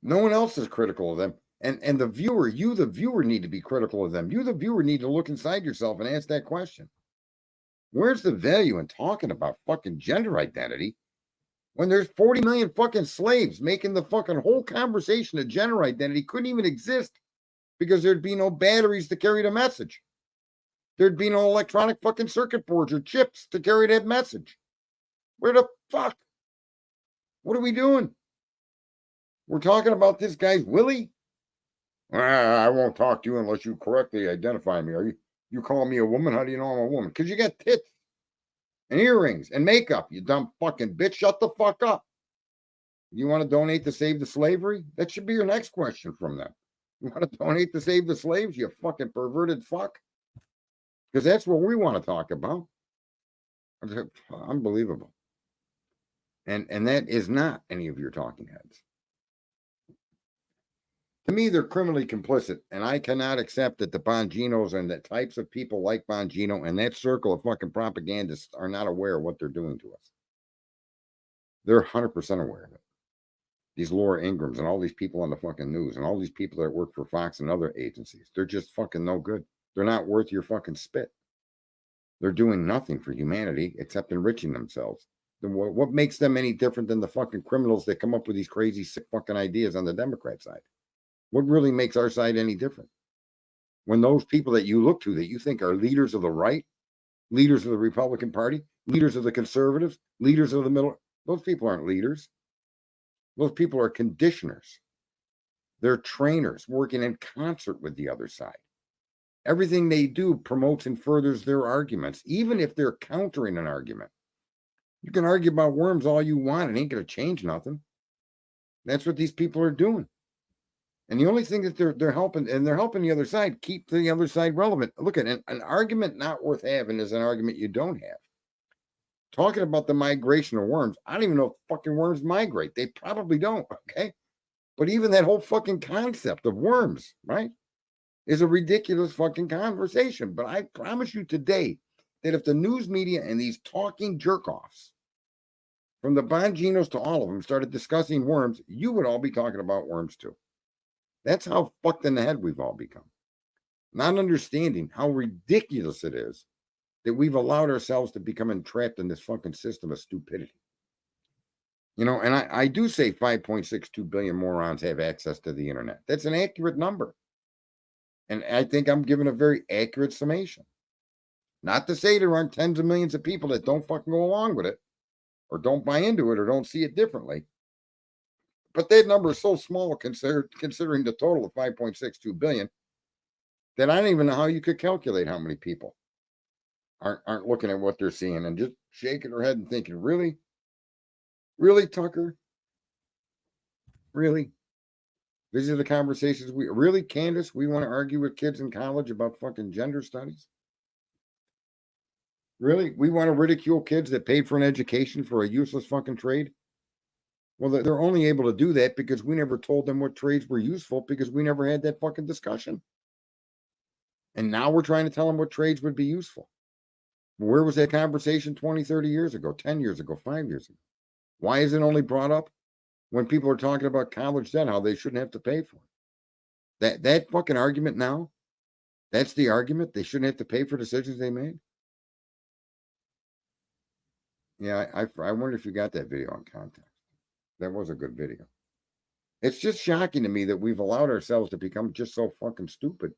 No one else is critical of them. And the viewer, you the viewer need to be critical of them. You the viewer need to look inside yourself and ask that question. Where's the value in talking about fucking gender identity When there's 40 million fucking slaves making the fucking whole conversation of gender identity couldn't even exist because there'd be no batteries to carry the message. There'd be no electronic fucking circuit boards or chips to carry that message. Where the fuck? What are we doing? We're talking about this guy's Willie? I won't talk to you unless you correctly identify me. Are you call me a woman? How do you know I'm a woman? Because you got tits and earrings and makeup, you dumb fucking bitch. Shut the fuck up. You want to donate to save the slavery? That should be your next question from them. You want to donate to save the slaves, you fucking perverted fuck? Because that's what we want to talk about. Unbelievable. And that is not any of your talking heads. To me, they're criminally complicit, and I cannot accept that the Bonginos and the types of people like Bongino and that circle of fucking propagandists are not aware of what they're doing to us. They're 100% aware of it. These Laura Ingrams and all these people on the fucking news and all these people that work for Fox and other agencies, they're just fucking no good. They're not worth your fucking spit. They're doing nothing for humanity except enriching themselves. What makes them any different than the fucking criminals that come up with these crazy sick fucking ideas on the Democrat side? What really makes our side any different? When those people that you look to that you think are leaders of the right, leaders of the Republican Party, leaders of the conservatives, leaders of the middle, those people aren't leaders. Those people are conditioners. They're trainers working in concert with the other side. Everything they do promotes and furthers their arguments, even if they're countering an argument. You can argue about worms all you want. It ain't going to change nothing. That's what these people are doing. And the only thing that they're helping, and they're helping the other side, keep the other side relevant. Look at an argument not worth having is an argument you don't have. Talking about the migration of worms, I don't even know if fucking worms migrate. They probably don't, okay? But even that whole fucking concept of worms, right, is a ridiculous fucking conversation. But I promise you today that if the news media and these talking jerk-offs, from the Bonginos to all of them, started discussing worms, you would all be talking about worms too. That's how fucked in the head we've all become. Not understanding how ridiculous it is that we've allowed ourselves to become entrapped in this fucking system of stupidity. You know, and I do say 5.62 billion morons have access to the internet. That's an accurate number. And I think I'm giving a very accurate summation. Not to say there aren't tens of millions of people that don't fucking go along with it, or don't buy into it, or don't see it differently. But that number is so small considering the total of 5.62 billion that I don't even know how you could calculate how many people aren't looking at what they're seeing and just shaking their head and thinking, really? Really, Tucker? Really? These are the conversations really, Candace, we want to argue with kids in college about fucking gender studies? Really? We want to ridicule kids that paid for an education for a useless fucking trade? Well, they're only able to do that because we never told them what trades were useful because we never had that fucking discussion. And now we're trying to tell them what trades would be useful. Where was that conversation 20, 30 years ago, 10 years ago, 5 years ago? Why is it only brought up when people are talking about college debt, how they shouldn't have to pay for it? That fucking argument now, that's the argument? They shouldn't have to pay for decisions they made? Yeah, I wonder if you got that video on context. That was a good video. It's just shocking to me that we've allowed ourselves to become just so fucking stupid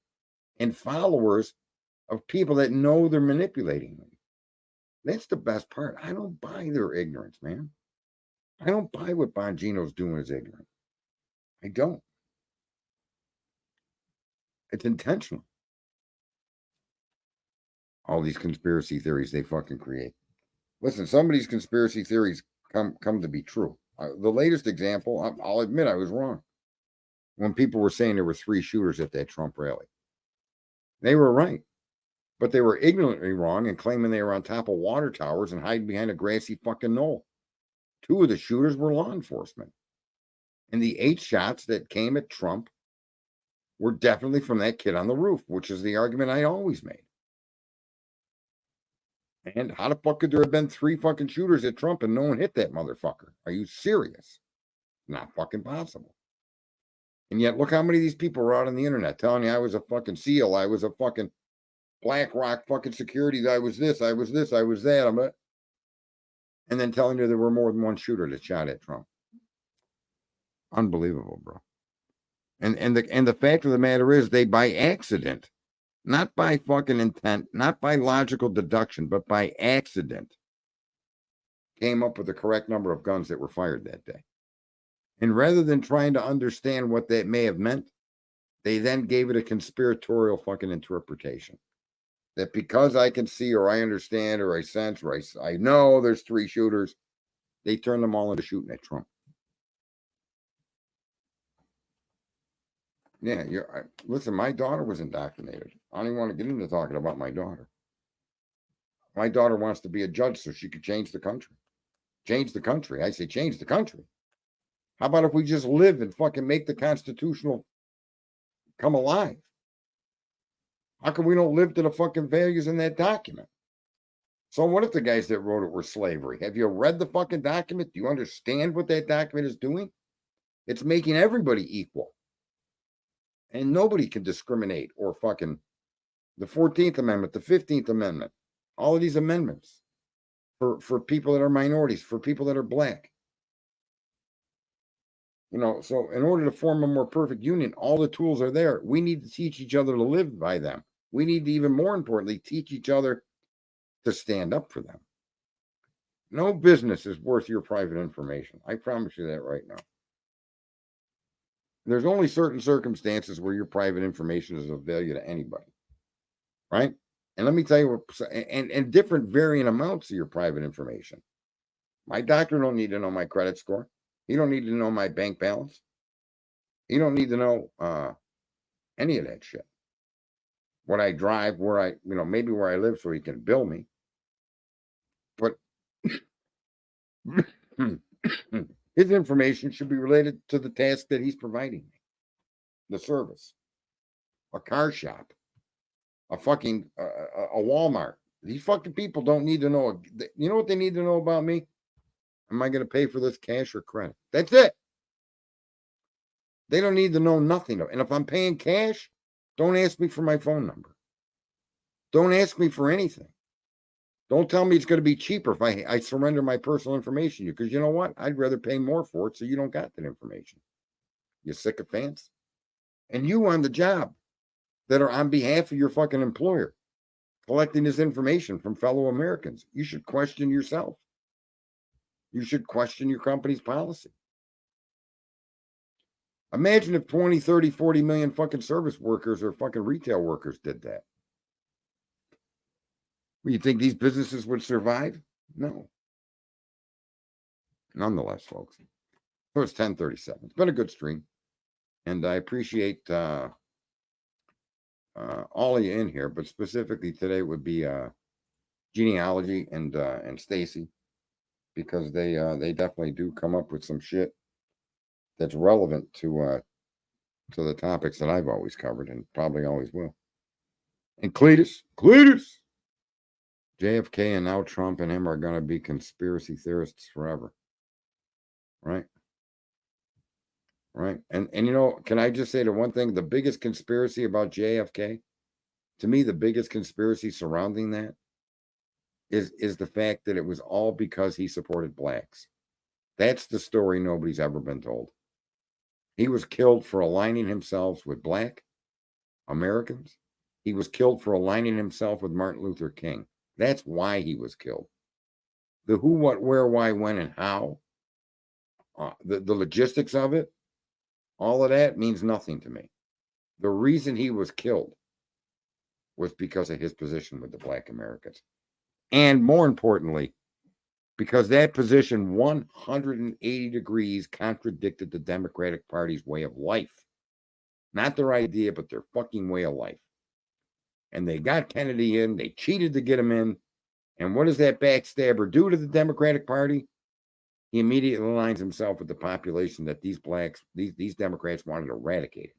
and followers of people that know they're manipulating them. That's the best part. I don't buy their ignorance, man. I don't buy what Bongino's doing is ignorant. I don't. It's intentional. All these conspiracy theories they fucking create. Listen, some of these conspiracy theories come to be true. The latest example, I'll admit I was wrong. When people were saying there were 3 shooters at that Trump rally. They were right. But they were ignorantly wrong in claiming they were on top of water towers and hiding behind a grassy fucking knoll. 2 of the shooters were law enforcement. And the 8 shots that came at Trump were definitely from that kid on the roof, which is the argument I always made. And how the fuck could there have been 3 fucking shooters at Trump and no one hit that motherfucker? Are you serious? Not fucking possible. And yet, look how many of these people are out on the internet telling you I was a fucking SEAL, I was a fucking BlackRock fucking security, I was this, I was this, I was that. and then telling you there were more than one shooter that shot at Trump. Unbelievable, bro. And the fact of the matter is, they by accident, not by fucking intent, not by logical deduction, but by accident, came up with the correct number of guns that were fired that day. And rather than trying to understand what that may have meant, they then gave it a conspiratorial fucking interpretation. That because I can see or I understand or I sense or I know there's 3 shooters, they turned them all into shooting at Trump. Yeah, listen, my daughter was indoctrinated. I don't even want to get into talking about my daughter. My daughter wants to be a judge so she could change the country. Change the country. I say change the country. How about if we just live and fucking make the constitutional come alive? How come we don't live to the fucking values in that document? So what if the guys that wrote it were slavery? Have you read the fucking document? Do you understand what that document is doing? It's making everybody equal. And nobody can discriminate or fucking the 14th Amendment, the 15th Amendment, all of these amendments for people that are minorities, for people that are black. You know, so in order to form a more perfect union, all the tools are there. We need to teach each other to live by them. We need to, even more importantly, teach each other to stand up for them. No business is worth your private information. I promise you that right now. There's only certain circumstances where your private information is of value to anybody, right? And let me tell you what, and different varying amounts of your private information. My doctor don't need to know my credit score. He don't need to know my bank balance. He don't need to know any of that shit. What I drive, where I, maybe where I live, so he can bill me. But his information should be related to the task that he's providing me. The service. A car shop. A fucking, a Walmart. These fucking people don't need to know. You know what they need to know about me? Am I going to pay for this cash or credit? That's it. They don't need to know nothing. And if I'm paying cash, don't ask me for my phone number. Don't ask me for anything. Don't tell me it's going to be cheaper if I surrender my personal information to you. Because you know what? I'd rather pay more for it so you don't got that information. You sycophants. And you on the job that are on behalf of your fucking employer collecting this information from fellow Americans. You should question yourself. You should question your company's policy. Imagine if 20, 30, 40 million fucking service workers or fucking retail workers did that. Well, you think these businesses would survive? No. Nonetheless, folks. So it's 10:37. It's been a good stream. And I appreciate all of you in here, but specifically today would be Genealogy and Stacy. Because they definitely do come up with some shit that's relevant to the topics that I've always covered and probably always will. And Cletus, JFK and now Trump and him are going to be conspiracy theorists forever. Right? Right? And can I just say the one thing, the biggest conspiracy about JFK, to me, the biggest conspiracy surrounding that is the fact that it was all because he supported blacks. That's the story nobody's ever been told. He was killed for aligning himself with black Americans. He was killed for aligning himself with Martin Luther King. That's why he was killed. The who, what, where, why, when, and how, the logistics of it, all of that means nothing to me. The reason he was killed was because of his position with the black Americans. And more importantly, because that position 180 degrees contradicted the Democratic Party's way of life. Not their idea, but their fucking way of life. And they got Kennedy in. They cheated to get him in. And what does that backstabber do to the Democratic Party? He immediately aligns himself with the population that these blacks, these Democrats wanted eradicated.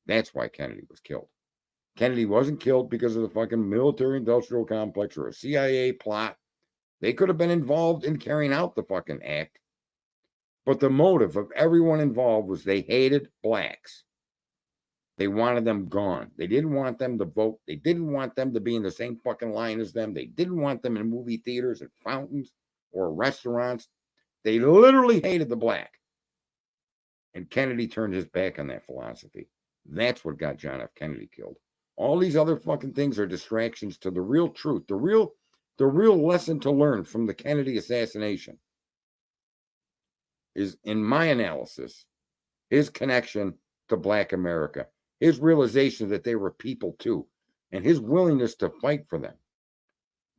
That's why Kennedy was killed. Kennedy wasn't killed because of the fucking military-industrial complex or a CIA plot. They could have been involved in carrying out the fucking act. But the motive of everyone involved was they hated blacks. They wanted them gone. They didn't want them to vote. They didn't want them to be in the same fucking line as them. They didn't want them in movie theaters and fountains or restaurants. They literally hated the black. And Kennedy turned his back on that philosophy. That's what got John F. Kennedy killed. All these other fucking things are distractions to the real truth. The real lesson to learn from the Kennedy assassination is, in my analysis, his connection to Black America, his realization that they were people too, and his willingness to fight for them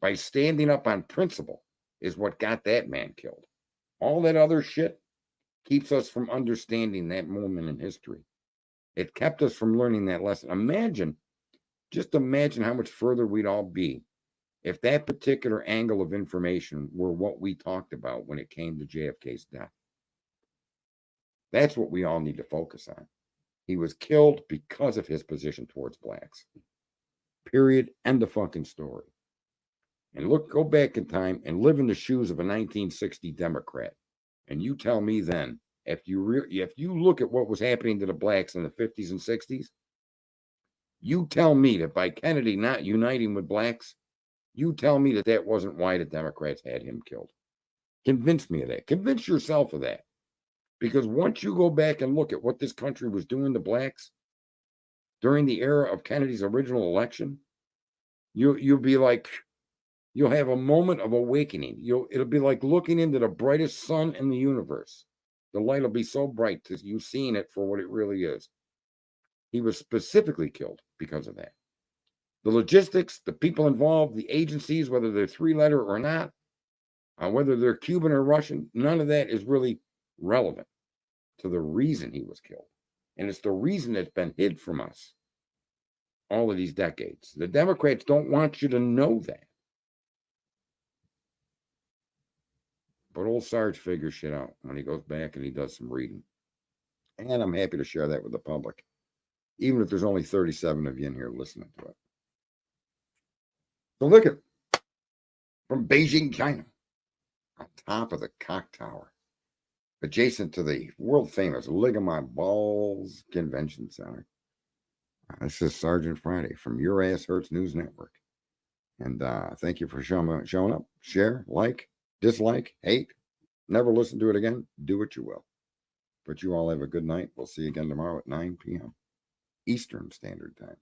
by standing up on principle is what got that man killed. All that other shit keeps us from understanding that moment in history. It kept us from learning that lesson. Just imagine how much further we'd all be if that particular angle of information were what we talked about when it came to JFK's death. That's what we all need to focus on. He was killed because of his position towards blacks. Period. End of fucking story. And go back in time and live in the shoes of a 1960 Democrat. And you tell me then, if you look at what was happening to the blacks in the 50s and 60s, you tell me that by Kennedy not uniting with blacks, you tell me that wasn't why the Democrats had him killed. Convince me of that. Convince yourself of that. Because once you go back and look at what this country was doing to blacks during the era of Kennedy's original election, you'll be like, you'll have a moment of awakening. It'll be like looking into the brightest sun in the universe. The light will be so bright that you've seen it for what it really is. He was specifically killed because of that. The logistics, the people involved, the agencies, whether they're three-letter or not, whether they're Cuban or Russian, none of that is really relevant to the reason he was killed. And it's the reason that's been hid from us all of these decades. The Democrats don't want you to know that. But old Sarge figures shit out when he goes back and he does some reading. And I'm happy to share that with the public, even if there's only 37 of you in here listening to it. So look at, from Beijing, China, on top of the Cock Tower, adjacent to the world-famous Ligamont Balls Convention Center. This is Sergeant Friday from Your Ass Hurts News Network. And thank you for showing up. Share, like, dislike, hate, never listen to it again. Do what you will. But you all have a good night. We'll see you again tomorrow at 9 p.m. Eastern Standard Time.